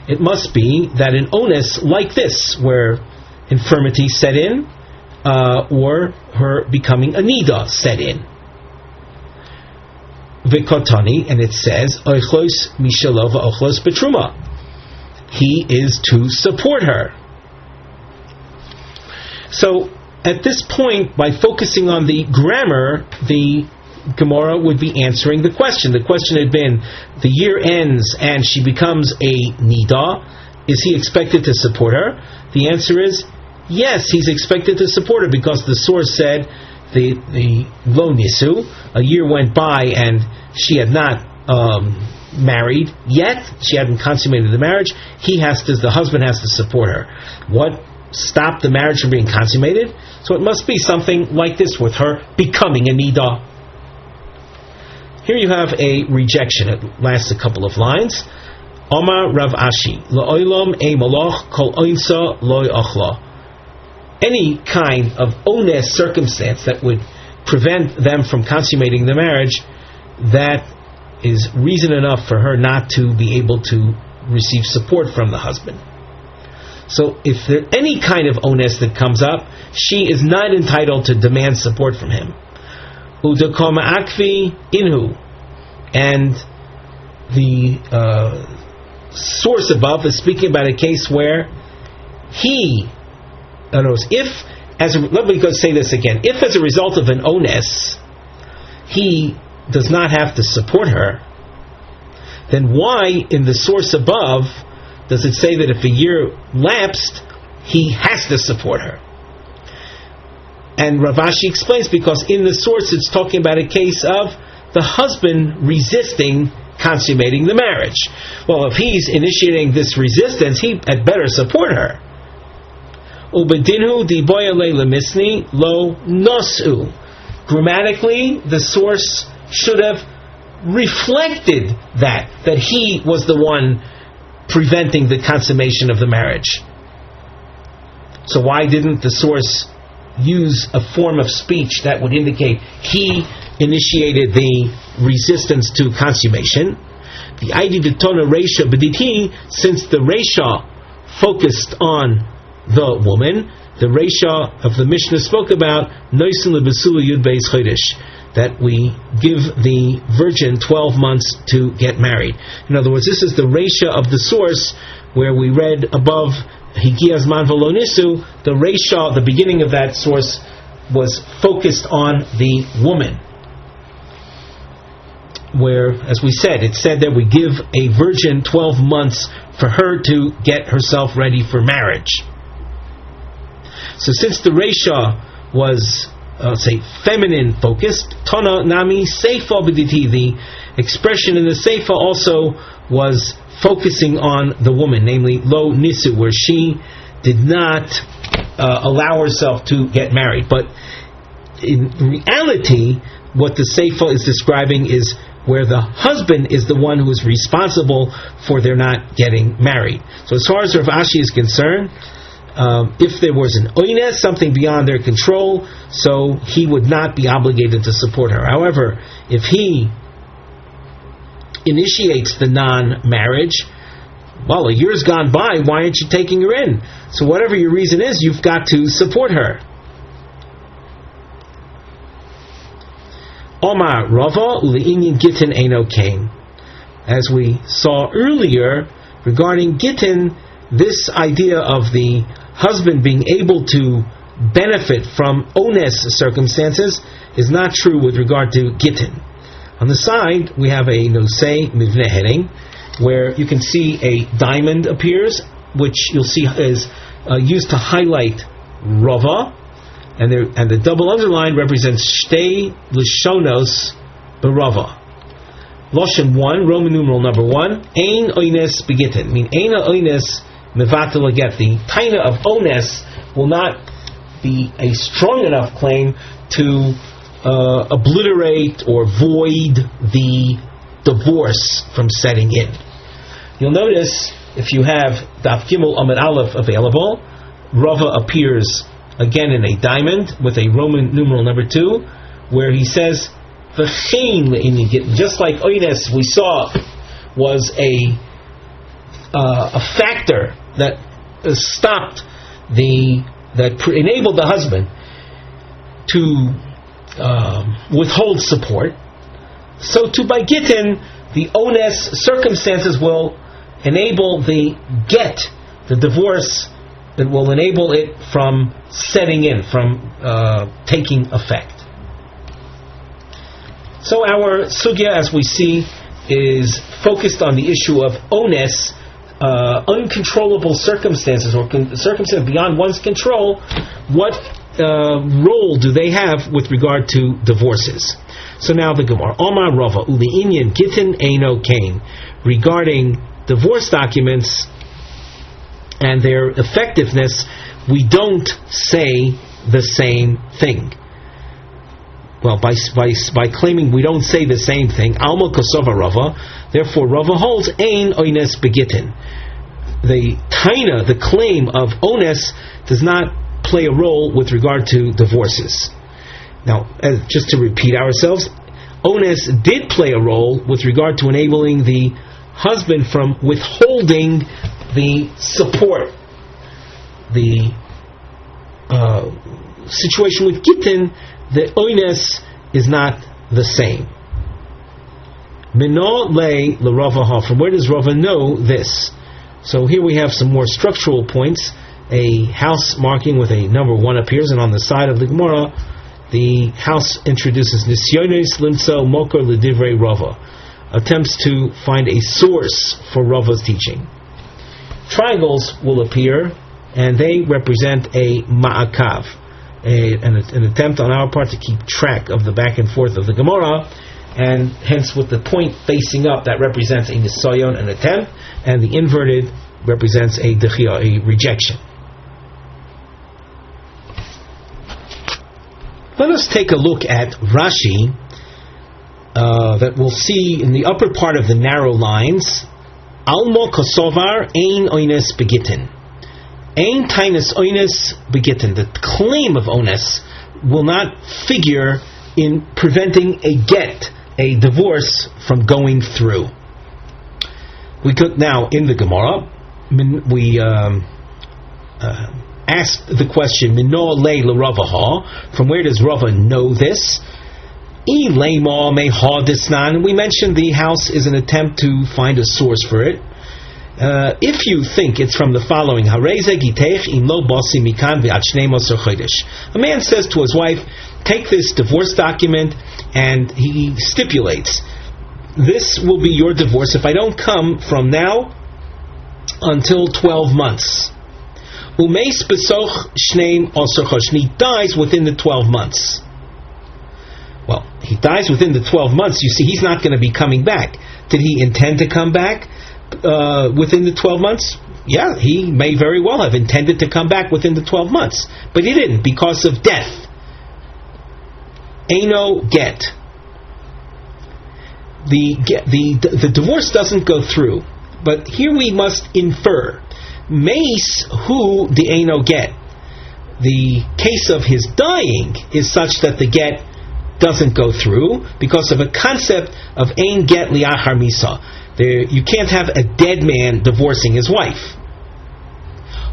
It must be that an onus like this, where infirmity set in, or her becoming a nida set in. Vikotani, and it says oichlos mishalova ochlos betruma. He is to support her. So at this point, by focusing on the grammar, the Gemara would be answering the question. The question had been, the year ends and she becomes a nida. Is he expected to support her? The answer is yes, he's expected to support her, because the source said the lo nisu, a year went by and she had not married yet. She hadn't consummated the marriage. The husband has to support her. What stopped the marriage from being consummated? So it must be something like this, with her becoming a nida. Here you have a rejection. It lasts a couple of lines. Omar Rav Ashi, La'olam e malach kol oinsa loy achla. Any kind of ones circumstance that would prevent them from consummating the marriage, that is reason enough for her not to be able to receive support from the husband. So if there any kind of onus that comes up, she is not entitled to demand support from him. Udakoma akvi inhu, and the source above is speaking about a case where let me go say this again. If as a result of an onus, he does not have to support her, then why in the source above does it say that if a year lapsed, he has to support her? And Rav Ashi explains, because in the source it's talking about a case of the husband resisting consummating the marriage. Well, if he's initiating this resistance, he had better support her. Ubedinhu di boyale lemisni lo nosu. Grammatically, the source should have reflected that he was the one preventing the consummation of the marriage. So why didn't the source use a form of speech that would indicate he initiated the resistance to consummation? The idea of tona reisha b'diti, since the reisha focused on the woman, the reisha of the Mishnah spoke about noisin lebesula yud beis chodesh, that we give the virgin 12 months to get married. In other words, this is the reisha of the source where we read above Higiaz man v'lo nisu. The reisha, the beginning of that source, was focused on the woman, where, as we said, it said that we give a virgin 12 months for her to get herself ready for marriage. So since the reisha was feminine focused, Tona Nami Seifa B'diti, the expression in the Seifa also was focusing on the woman, namely Lo Nisu, where she did not allow herself to get married. But in reality, what the Seifa is describing is where the husband is the one who is responsible for their not getting married. So as far as Rav Ashi is concerned, if there was an oines, something beyond their control, so he would not be obligated to support her. However, if he initiates the non-marriage, well, a year's gone by, why aren't you taking her in? So whatever your reason is, you've got to support her. Omar Rava u'le'inyin gittin eino kain. As we saw earlier regarding gittin, this idea of the husband being able to benefit from ones circumstances is not true with regard to gittin. On the side, we have a nosei mivne heading, where you can see a diamond appears, which you'll see is used to highlight Rava, and the double underline represents Shtei Lishonos Barava. Loshen 1, Roman numeral number 1, Ein Oines Begittin. I mean, Ein Oines Mevatel Aget. The taina of Ones will not be a strong enough claim to obliterate or void the divorce from setting in. You'll notice, if you have Daf Gimel Amud Aleph available, Rava appears again in a diamond with a Roman numeral number 2, where he says, just like Oynes we saw was a factor that stopped that enabled the husband to withhold support, so too by Gittin, the Ones circumstances will enable the get, the divorce, that will enable it from setting in, from taking effect. So our sugya, as we see, is focused on the issue of Ones, uncontrollable circumstances, or circumstances beyond one's control. What role do they have with regard to divorces? So now the Gemara, Omar Rava Uli Inyan Gittin Eino Kain, regarding divorce documents and their effectiveness, we don't say the same thing. Well, by claiming we don't say the same thing, Alma Kosova Rava, therefore Rava holds Ein Oines Begittin. The taina, the claim of Ones, does not play a role with regard to divorces. Now, just to repeat ourselves, Ones did play a role with regard to enabling the husband from withholding the support. The situation with Gittin, the Oines is not the same. Mino lei l'Rava. From where does Rava know this? So here we have some more structural points. A house marking with a number 1 appears, and on the side of the Gemara, the house introduces Nisyones Limtso Mokor L'Divrei Rava, attempts to find a source for Rava's teaching. Triangles will appear, and they represent a ma'akav, an attempt on our part to keep track of the back and forth of the Gemara, and hence with the point facing up, that represents a nisayon, an attempt, and the inverted represents a dechia, a rejection. Let us take a look at Rashi, that we'll see in the upper part of the narrow lines. Almo kosovar ein oines begittin. Ein tainus oines begittin. The claim of ones will not figure in preventing a get, a divorce, from going through. We could now, in the Gemara, we asked the question, Mino lei l'Ravaha, from where does Rava know this? We mentioned the house is an attempt to find a source for it. If you think it's from the following, a man says to his wife, take this divorce document, and he stipulates, this will be your divorce if I don't come from now until 12 months. He dies within the 12 months. Well, he dies within the 12 months. You see, he's not going to be coming back. Did he intend to come back within the 12 months? Yeah, he may very well have intended to come back within the 12 months. But he didn't, because of death. Eino get. The divorce doesn't go through. But here we must infer. Meis hu the eino get. The case of his dying is such that the get doesn't go through because of a concept of ein get li'achar misa. You can't have a dead man divorcing his wife.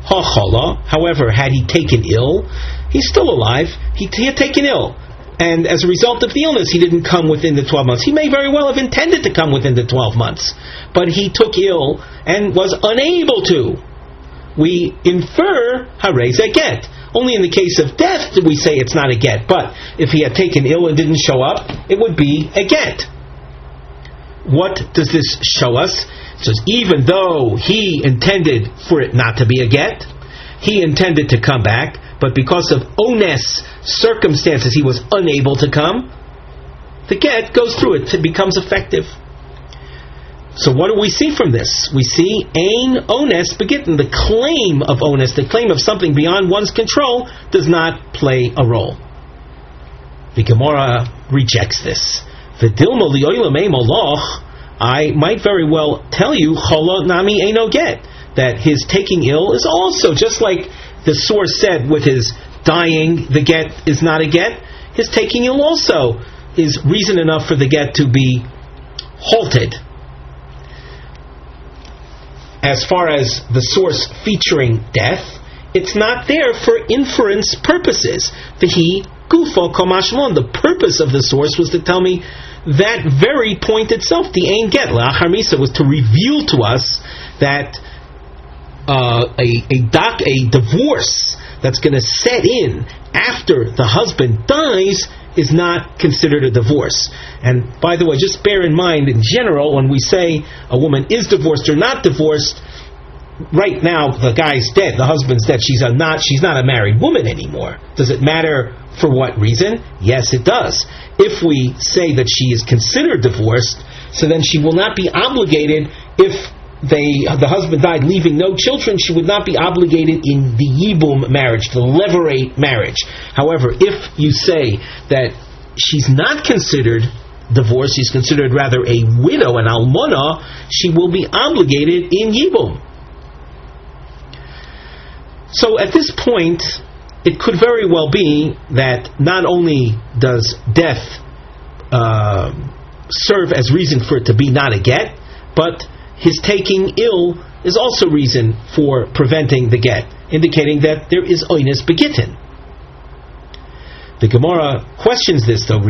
Hachala, however, had he taken ill, he's still alive, he had taken ill. And as a result of the illness, he didn't come within the 12 months. He may very well have intended to come within the 12 months, but he took ill and was unable to. We infer hareze get. Only in the case of death do we say it's not a get. But if he had taken ill and didn't show up, it would be a get. What does this show us? It says even though he intended for it not to be a get, he intended to come back, but because of ones circumstances he was unable to come, the get goes through, it becomes effective. So what do we see from this? We see ein ones begittin. The claim of ones, the claim of something beyond one's control, does not play a role. The Gemara rejects this. V'dilma li'olam ei moloch, I might very well tell you, Chola nami eino get, that his taking ill is also, just like the source said with his dying, the get is not a get, his taking ill also is reason enough for the get to be halted. As far as the source featuring death, it's not there for inference purposes. The purpose of the source was to tell me that very point itself, the ein get, la'achar misa, was to reveal to us that a divorce that's going to set in after the husband dies is not considered a divorce. And by the way, just bear in mind, in general, when we say a woman is divorced or not divorced, right now the guy's dead, the husband's dead, she's not a married woman anymore. Does it matter for what reason? Yes, it does. If we say that she is considered divorced, so then she will not be obligated, if the husband died leaving no children, she would not be obligated in the yibum marriage, the levirate marriage. However, if you say that she's not considered divorced, she's considered rather a widow, an almona, she will be obligated in yibum. So at this point, it could very well be that not only does death serve as reason for it to be not a get, but his taking ill is also reason for preventing the get, indicating that there is oines begitten. The Gemara questions this, though,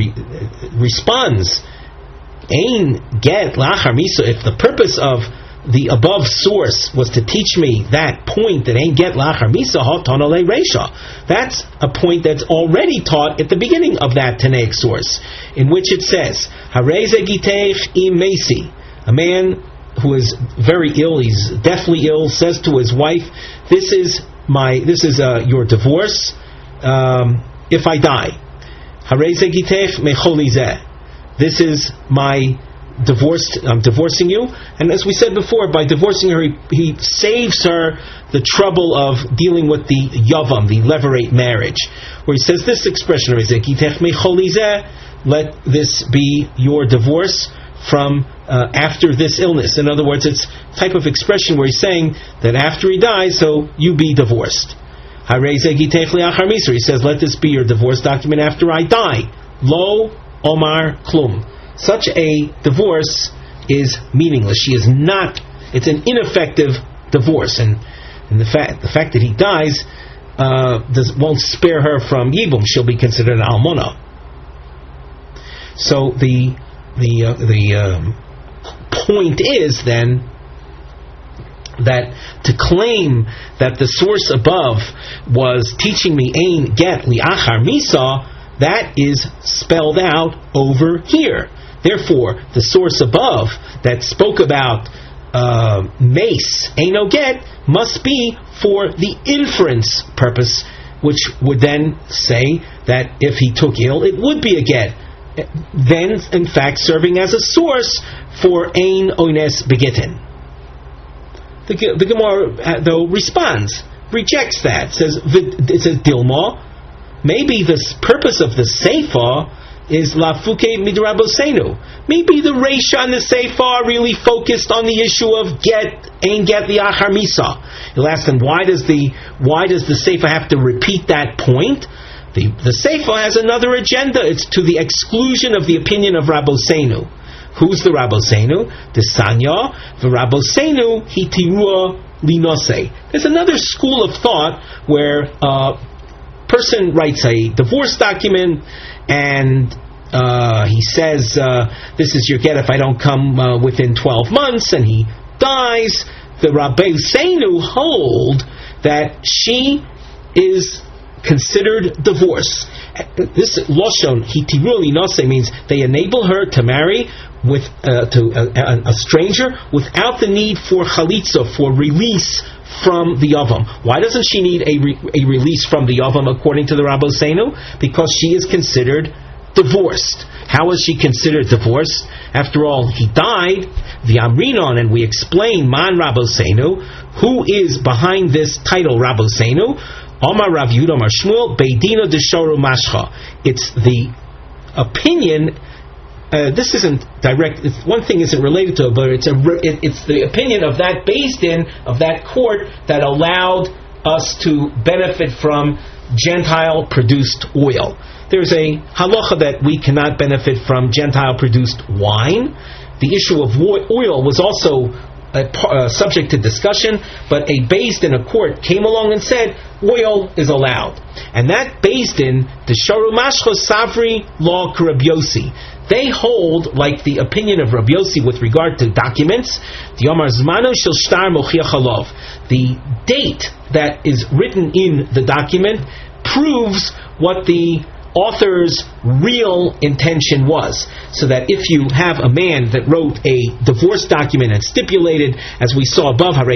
responds, ein get lachar misa, if the purpose of the above source was to teach me that point, that ain't get lachar misa hatanale reisha. That's a point that's already taught at the beginning of that Tanaic source, in which it says, Hareze giteich im mesi, a man who is very ill, he's deathly ill, says to his wife, this is your divorce if I die. Hareze giteich mecholizeh, this is my divorced, I'm divorcing you. And as we said before, by divorcing her, he saves her the trouble of dealing with the yavam, the levirate marriage, where he says this expression, let this be your divorce from after this illness. In other words, it's a type of expression where he's saying that after he dies, so you be divorced. He says, let this be your divorce document after I die. Lo omar klum. Such a divorce is meaningless. She is not. It's an ineffective divorce, and the fact that he dies won't spare her from yibum. She'll be considered an almona. So the point is then that to claim that the source above was teaching me ein get li'achar misa, that is spelled out over here. Therefore, the source above that spoke about mace, eino get, must be for the inference purpose, which would then say that if he took ill, it would be a get. Then, in fact, serving as a source for ein oines begitten. The Gemara, though, responds, rejects that. It says Dilma. Maybe the purpose of the Seifa is lafuke midrabosenu. Maybe the Reisha and the Seifa are really focused on the issue of ein get li'achar misa. You'll ask them, why does the Seifa have to repeat that point? The Seifa has another agenda. It's to the exclusion of the opinion of Rabosenu. Who's the Rabosenu? The Sanya. The Rabosenu hitirua linose. There's another school of thought where person writes a divorce document and he says, this is your get if I don't come within 12 months, and he dies. The Rabbeinu hold that she is considered divorce. This Loshon hitiruli nose means they enable her to marry with a stranger without the need for chalitza, for release from the Yavam. Why doesn't she need a release from the Yavam according to the Rabosenu? Because she is considered divorced. How is she considered divorced? After all, he died, the Amrinon, and we explain Man Rabosenu, who is behind this title Rabosenu. Omar Rav Yehuda Omar Shmuel Beidina Deshoru Mashcha. It's the opinion. This isn't direct. One thing isn't related to it, but it's the opinion of that Beis Din, of that court, that allowed us to benefit from Gentile-produced oil. There's a halacha that we cannot benefit from Gentile-produced wine. The issue of oil was also subject to discussion, but a Beis Din, a court, came along and said oil is allowed. And that Beis Din, the Sharu Mashchos Savri Law Rab Yossi, they hold like the opinion of Rabbi Yossi with regard to documents. The Omar Zmano Shel Shtar Mochiach Halav. The date that is written in the document proves what the author's real intention was. So that if you have a man that wrote a divorce document and stipulated, as we saw above, and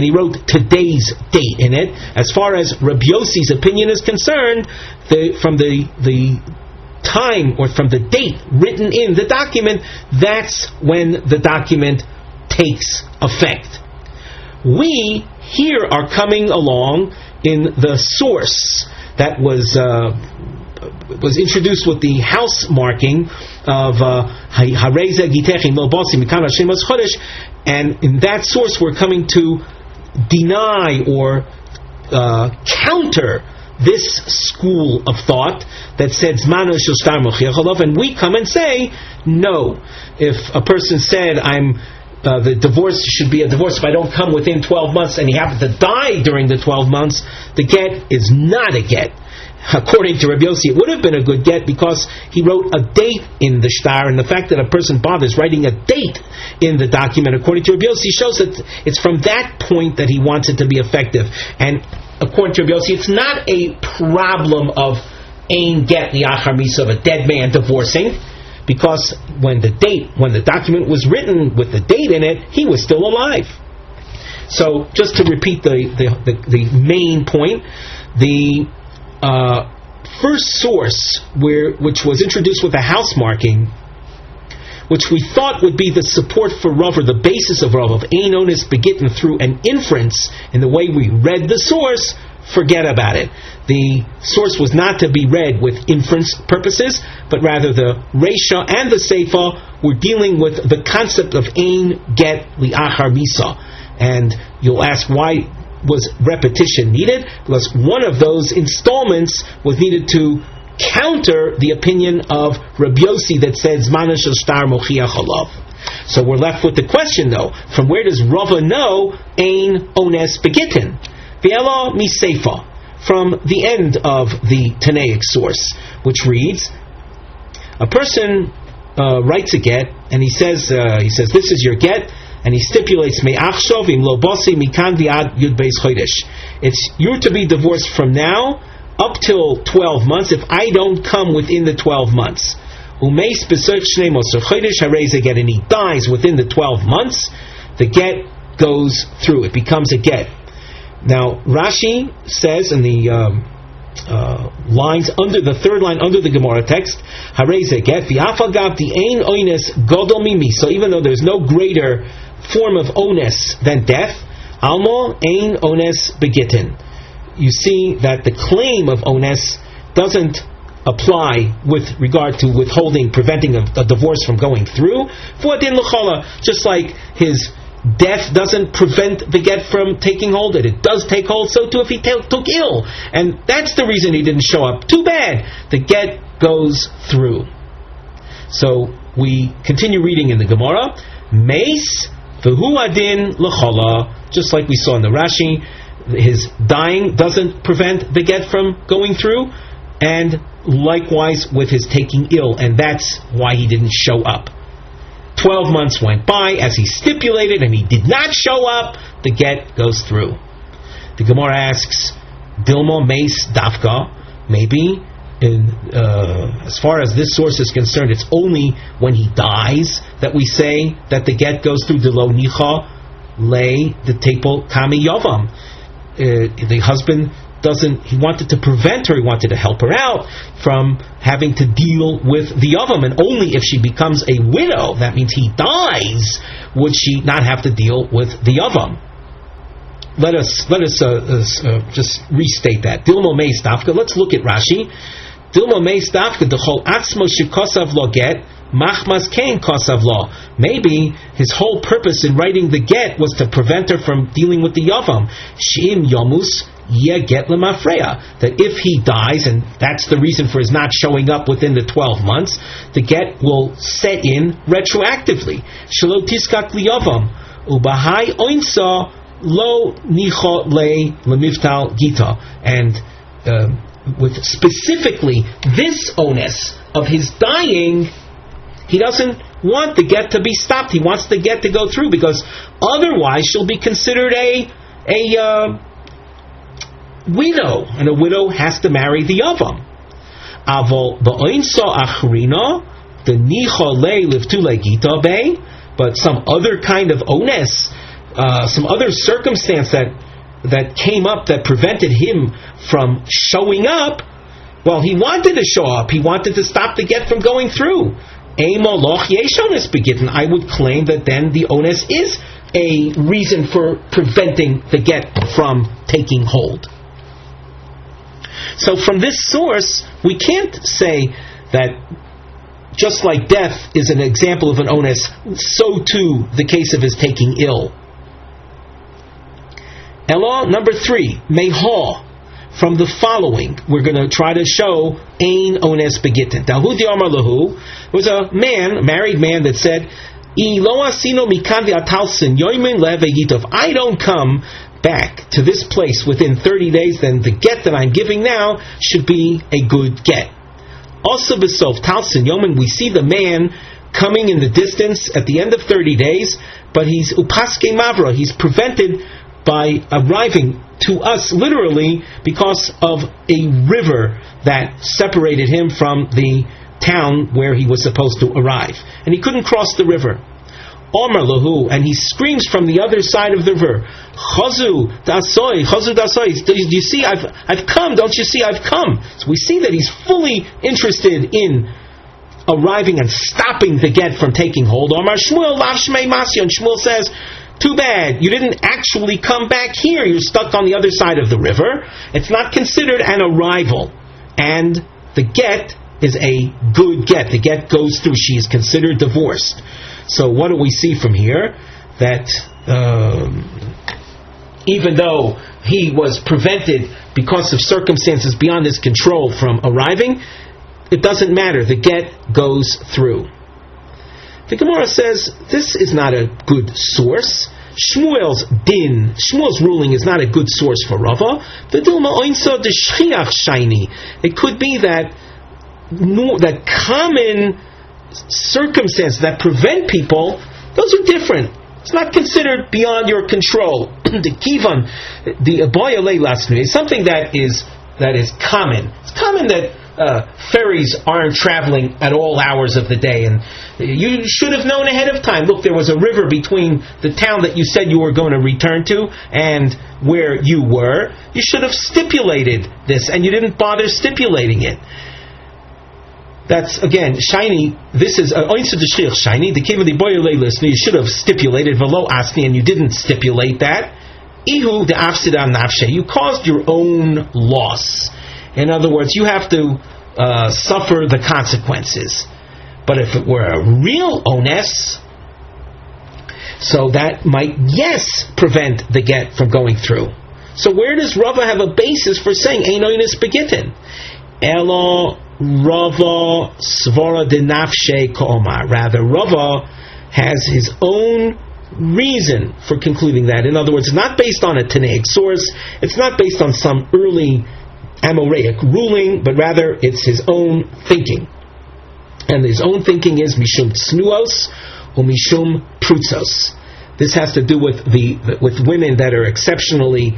he wrote today's date in it, as far as Rabbi Yossi's opinion is concerned, from the time or from the date written in the document, that's when the document takes effect. We here are coming along in the source that was introduced with the house marking of Hareza Gitechim Lo Bosim Mikan Hashem As Chodesh, and in that source we're coming to deny or counter this school of thought that said Zmano Shel Shtar Mochiach Halav, and we come and say no. If a person said the divorce should be a divorce if I don't come within 12 months, and he happens to die during the 12 months, the get is not a get. According to Rabbi Yossi, it would have been a good get because he wrote a date in the shtar, and the fact that a person bothers writing a date in the document, according to Rabbi Yossi, shows that it's from that point that he wants it to be effective. And according to Rabbi Yossi, it's not a problem of ein get li'achar misa, of a dead man divorcing, because when the document was written with the date in it, he was still alive. So, just to repeat the main point, the first source which was introduced with a house marking, which we thought would be the support for Rav, or the basis of Rav, of ein ones begitten through an inference in the way we read the source, forget about it. The source was not to be read with inference purposes, but rather the Reisha and the Seifa were dealing with the concept of ein get li'achar misa. And you'll ask, why was repetition needed? Because one of those installments was needed to counter the opinion of Rabbi Yossi that said Zmano Shel Shtar Mochiach Halav. So we're left with the question, though, from where does Rava know ein ones begitten? V'ela miseifa, from the end of the Tanaic source, which reads, a person writes a get, and he says, this is your get, and he stipulates, me'achshov im lo bosi mikan vi'ad yud beis chodesh. It's you're to be divorced from now up till 12 months if I don't come within the 12 months. Umeis b'soich shnei moser chodesh harei get, and he dies within the 12 months, the get goes through. It becomes a get. Now, Rashi says in the lines under the third line under the Gemara text, Hareze get v'afagav the ein ones godol mimi. So even though there's no greater form of ones than death, almo ein ones begitten. You see that the claim of ones doesn't apply with regard to withholding, preventing a divorce from going through. Fuadin l'chala, just like his death doesn't prevent the get from taking hold, and it does take hold, so too if he took ill, and that's the reason he didn't show up. Too bad. The get goes through. So we continue reading in the Gemara. Meis v'hu adin l'chala, just like we saw in the Rashi, his dying doesn't prevent the get from going through, and likewise with his taking ill, and that's why he didn't show up. 12 months went by as he stipulated, and he did not show up. The get goes through. The Gemara asks, Dilma Meis Dafka, maybe as far as this source is concerned, it's only when he dies that we say that the get goes through. Delo Nicha Lei the Tepel Kami Yavam. The husband he wanted to prevent her, he wanted to help her out from having to deal with the Yavam, and only if she becomes a widow, that means he dies, would she not have to deal with the Yavam. let us just restate that. Dilma meis dafka. Let's look at Rashi. Dilma meis dafka dechol atzmo shekosav lo get machmas kein kosav lo. Maybe his whole purpose in writing the get was to prevent her from dealing with the yavam. Shim yomus ye get lemafreya. That if he dies, and that's the reason for his not showing up within the 12 months, the get will set in retroactively. Shelo tiskak liyavam ubahai oinsa lo nicho le lemiftal gita. And with specifically this onus of his dying, he doesn't want the get to be stopped. He wants the get to go through, because otherwise she'll be considered a widow, and a widow has to marry the yavam. Avol ba'oinsa achrina the nicho le livtule gita be. But some other kind of onus, some other circumstance that came up that prevented him from showing up. Well, he wanted to show up. He wanted to stop the get from going through. I would claim that then the onus is a reason for preventing the get from taking hold. So from this source, we can't say that just like death is an example of an onus, so too the case of his taking ill. Ella, number 3, meha. From the following, we're going to try to show ein ones begitten. Dahudi Amar Lahu was a married man that said, if I don't come back to this place within 30 days, then the get that I'm giving now should be a good get. Also, besof talsin yomin, we see the man coming in the distance at the end of 30 days, but he's upaske mavra, he's prevented by arriving to us literally because of a river that separated him from the town where he was supposed to arrive, and he couldn't cross the river. Omar lahu, and he screams from the other side of the river, Chazu dasoy, Chazu dasoy. Do you see? I've come. Don't you see? I've come. So we see that he's fully interested in arriving and stopping the get from taking hold. Omar Shmuel lav shmei masya, and Shmuel says, too bad, you didn't actually come back here. You're stuck on the other side of the river. It's not considered an arrival, and the get is a good get. The get goes through. She is considered divorced. So what do we see from here? That even though he was prevented because of circumstances beyond his control from arriving, it doesn't matter. The get goes through. The Gemara says this is not a good source. Shmuel's ruling is not a good source for Rava. It could be that common circumstances that prevent people, those are different. It's not considered beyond your control. The kivan, the aboyale lasnu, is something that is common. It's common that ferries aren't traveling at all hours of the day, and you should have known ahead of time. Look, there was a river between the town that you said you were going to return to and where you were. You should have stipulated this, and you didn't bother stipulating it. That's, again, shiny. This is oinsa d'shir shiny. The kiva the boyale list. You should have stipulated velo asni, and you didn't stipulate that. Ihu de afsidam nafshe. You caused your own loss. In other words, you have to suffer the consequences. But if it were a real ones, so that might, yes, prevent the get from going through. So where does Rava have a basis for saying ein ones begitten? Elo Rava svara de nafshe ka'omar. Rather, Rava has his own reason for concluding that. In other words, it's not based on a Tanaic source. It's not based on some early Amoraic ruling, but rather it's his own thinking. And his own thinking is mishum tsnuos or mishum prutzos. This has to do with women that are exceptionally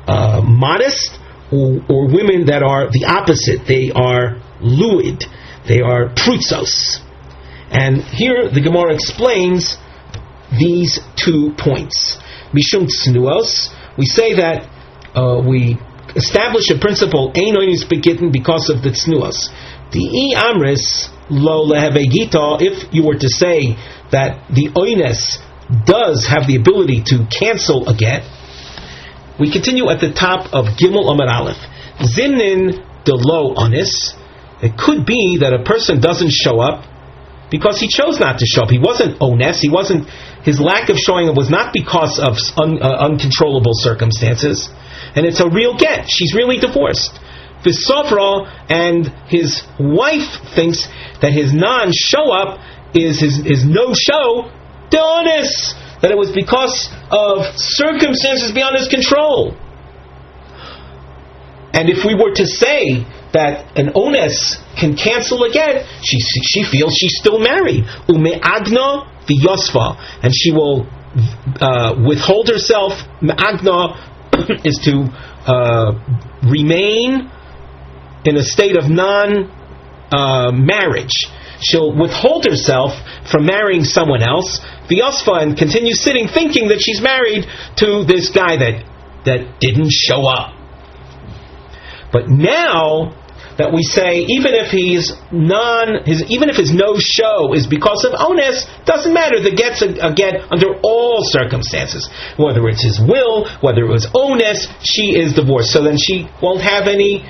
modest, or women that are the opposite. They are luid. They are prutzos. And here the Gemara explains these 2 points. Mishum tsnuos, we say that we establish a principle ein onis begitten because of the tsnuos. The I amris lo lehevegita, if you were to say that the oines does have the ability to cancel a get, We continue at the top of Gimel Amar Aleph. Zimnin delo onis. It could be that a person doesn't show up because he chose not to show up. He wasn't ones. His lack of showing up was not because of uncontrollable circumstances. And it's a real get. She's really divorced. Visovra, and his wife thinks that his non-show up is his no-show, deonis, that it was because of circumstances beyond his control. And if we were to say that an ones can cancel a get, she feels she's still married. Ume'agna v'yosfa, and she will withhold herself. Me'agna is to remain in a state of non-marriage. She'll withhold herself from marrying someone else, v'yosfa, and continue sitting thinking that she's married to this guy that didn't show up. But now that we say, even if his no-show is because of ones, doesn't matter. The get's a get under all circumstances. Whether it's his will, whether it was ones, she is divorced. So then she won't have any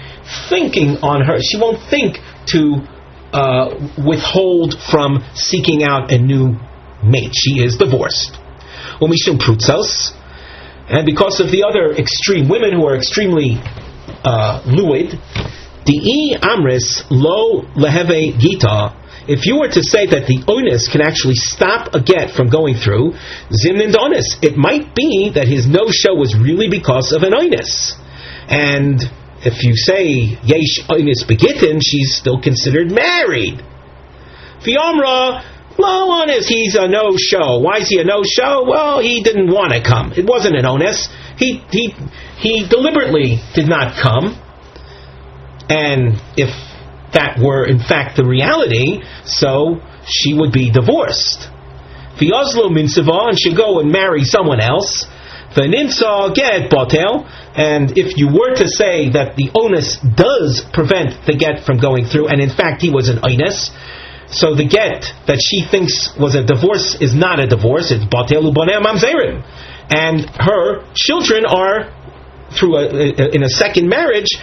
thinking on her. She won't think to withhold from seeking out a new mate. She is divorced. Umishum prutzos, and because of the other extreme women who are extremely luid, Di'i amris lo leheve gita. If you were to say that the onus can actually stop a get from going through, zimnin donis, it might be that his no-show was really because of an onus. And if you say yesh onus begitin, she's still considered married. V'yamra lo onus, he's a no-show. Why is he a no-show? Well, he didn't want to come. It wasn't an onus. He deliberately did not come. And if that were in fact the reality, so she would be divorced. V'yazlo minsava, and she'll go and marry someone else. V'nimsa get botel, and if you were to say that the onus does prevent the get from going through, and in fact he was an onus, so the get that she thinks was a divorce is not a divorce, it's botel ubonem mamzerim, and her children are, in a second marriage,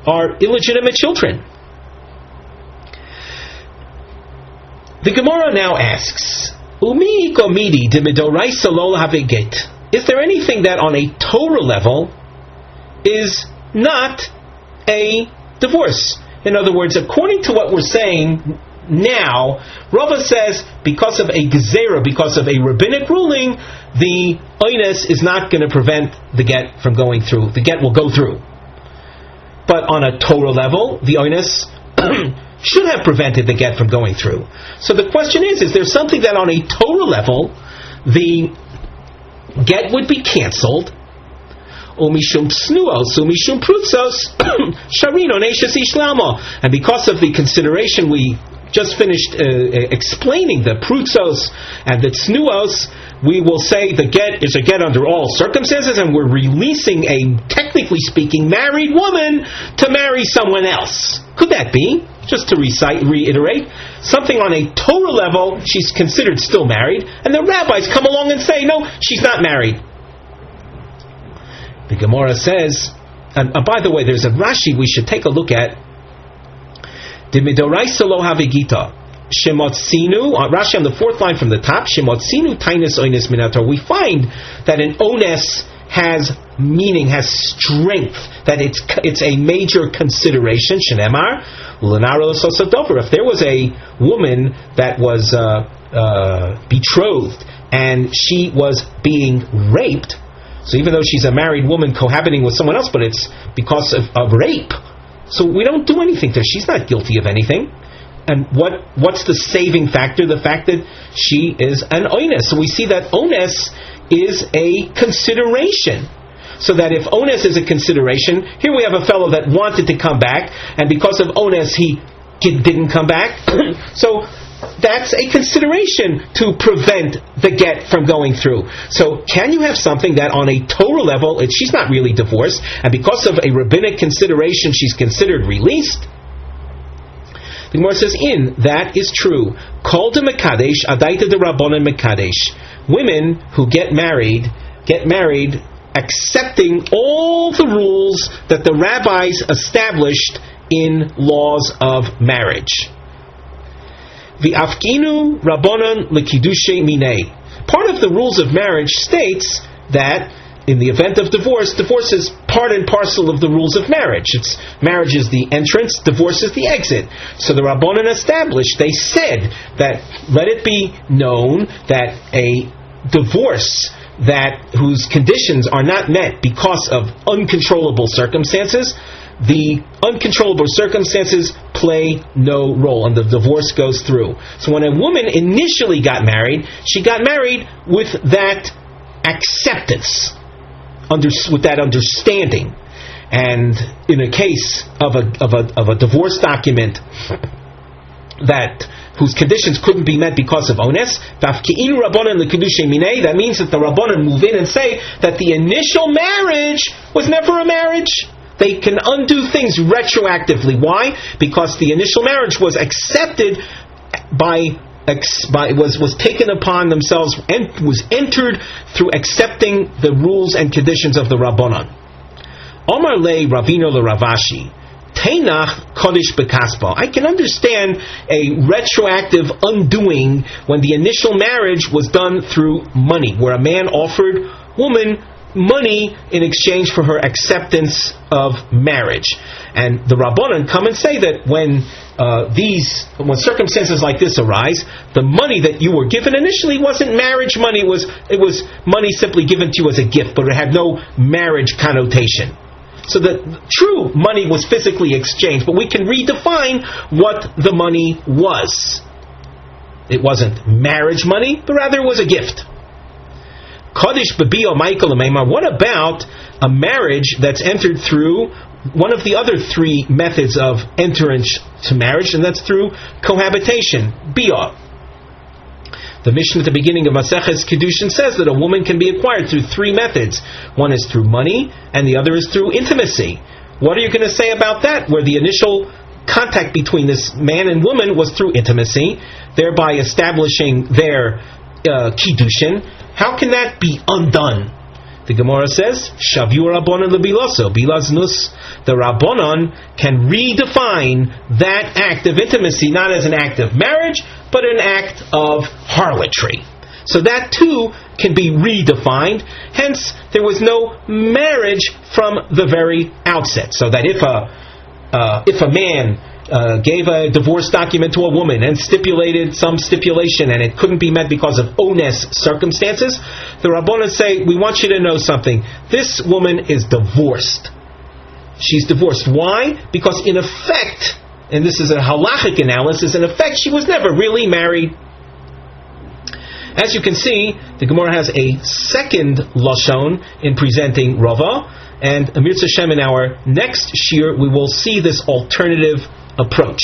are illegitimate children. The Gemara now asks, Umi komidi dimidoraisa lo haveget. Is there anything that on a Torah level is not a divorce? In other words, according to what we're saying now, Rava says because of a gezerah, because of a rabbinic ruling, the onus is not going to prevent the get from going through. The get will go through. But on a Torah level, the onus should have prevented the get from going through. So the question is there something that on a Torah level, the get would be cancelled? Umishum snuos, umishum prutzos, sharino neishes ishlama. And because of the consideration we just finished explaining, the prutzos and the snuos, we will say the get is a get under all circumstances, and we're releasing a, technically speaking, married woman to marry someone else. Could that be? Just to reiterate, something on a Torah level, she's considered still married, and the rabbis come along and say, no, she's not married. The Gemara says, and by the way, there's a Rashi we should take a look at. Dimidoraisa lo havegita. Shemotzinu, Rashi on the fourth line from the top, Shemotzinu tainis oines minator. We find that an ones has meaning, has strength, that it's a major consideration. Shenemar, Ulanaro Sosadover. If there was a woman that was betrothed and she was being raped, so even though she's a married woman cohabiting with someone else, but it's because of rape, so we don't do anything to her. She's not guilty of anything. And what's the saving factor? The fact that she is an onus. So we see that onus is a consideration. So that if onus is a consideration, here we have a fellow that wanted to come back, and because of onus he didn't come back. So that's a consideration to prevent the get from going through. So can you have something that on a Torah level, she's not really divorced, and because of a rabbinic consideration she's considered released? The Gemara says, that is true. Kol de mekadesh, adaita de rabbanan mekadesh. Women who get married accepting all the rules that the rabbis established in laws of marriage. V'afkinu rabbanon lekidushe minei. Part of the rules of marriage states that in the event of divorce, divorce is part and parcel of the rules of marriage. Marriage is the entrance, divorce is the exit. So the Rabbanan established, they said that let it be known that a divorce whose conditions are not met because of uncontrollable circumstances, the uncontrollable circumstances play no role and the divorce goes through. So when a woman initially got married, she got married with that acceptance, with that understanding. And in a case of a divorce document whose conditions couldn't be met because of ones, that means that the Rabbanan move in and say that the initial marriage was never a marriage. They can undo things retroactively. Why? Because the initial marriage was accepted was taken upon themselves and was entered through accepting the rules and conditions of the Rabbanan. Omar le Ravino le Ravashi. Teinach Kodesh Bekaspa. I can understand a retroactive undoing when the initial marriage was done through money, where a man offered woman money in exchange for her acceptance of marriage. And the Rabbanan come and say that when circumstances like this arise, the money that you were given initially wasn't marriage money, it was money simply given to you as a gift, but it had no marriage connotation. So the true money was physically exchanged, but we can redefine what the money was. It wasn't marriage money, but rather it was a gift. Kodesh Babio Michael Ameimar. What about a marriage that's entered through one of the other three methods of entrance to marriage, and that's through cohabitation, Bia? The Mishnah at the beginning of Maseches Kedushin says that a woman can be acquired through three methods. One is through money, and the other is through intimacy. What are you going to say about that, where the initial contact between this man and woman was through intimacy, thereby establishing their Kedushin? How can that be undone? The Gemara says, Shavu Rabbanon lebiloso, bilaznus. The Rabbanon can redefine that act of intimacy not as an act of marriage, but an act of harlotry. So that too can be redefined. Hence, there was no marriage from the very outset. So that if a man gave a divorce document to a woman and stipulated some stipulation and it couldn't be met because of ones circumstances, the Rabbanan say, we want you to know something. This woman is divorced. She's divorced. Why? Because in effect, and this is a halachic analysis, in effect she was never really married. As you can see, the Gemara has a second lashon in presenting Rava, and Amir Tzashem in our next shiur we will see this alternative approach.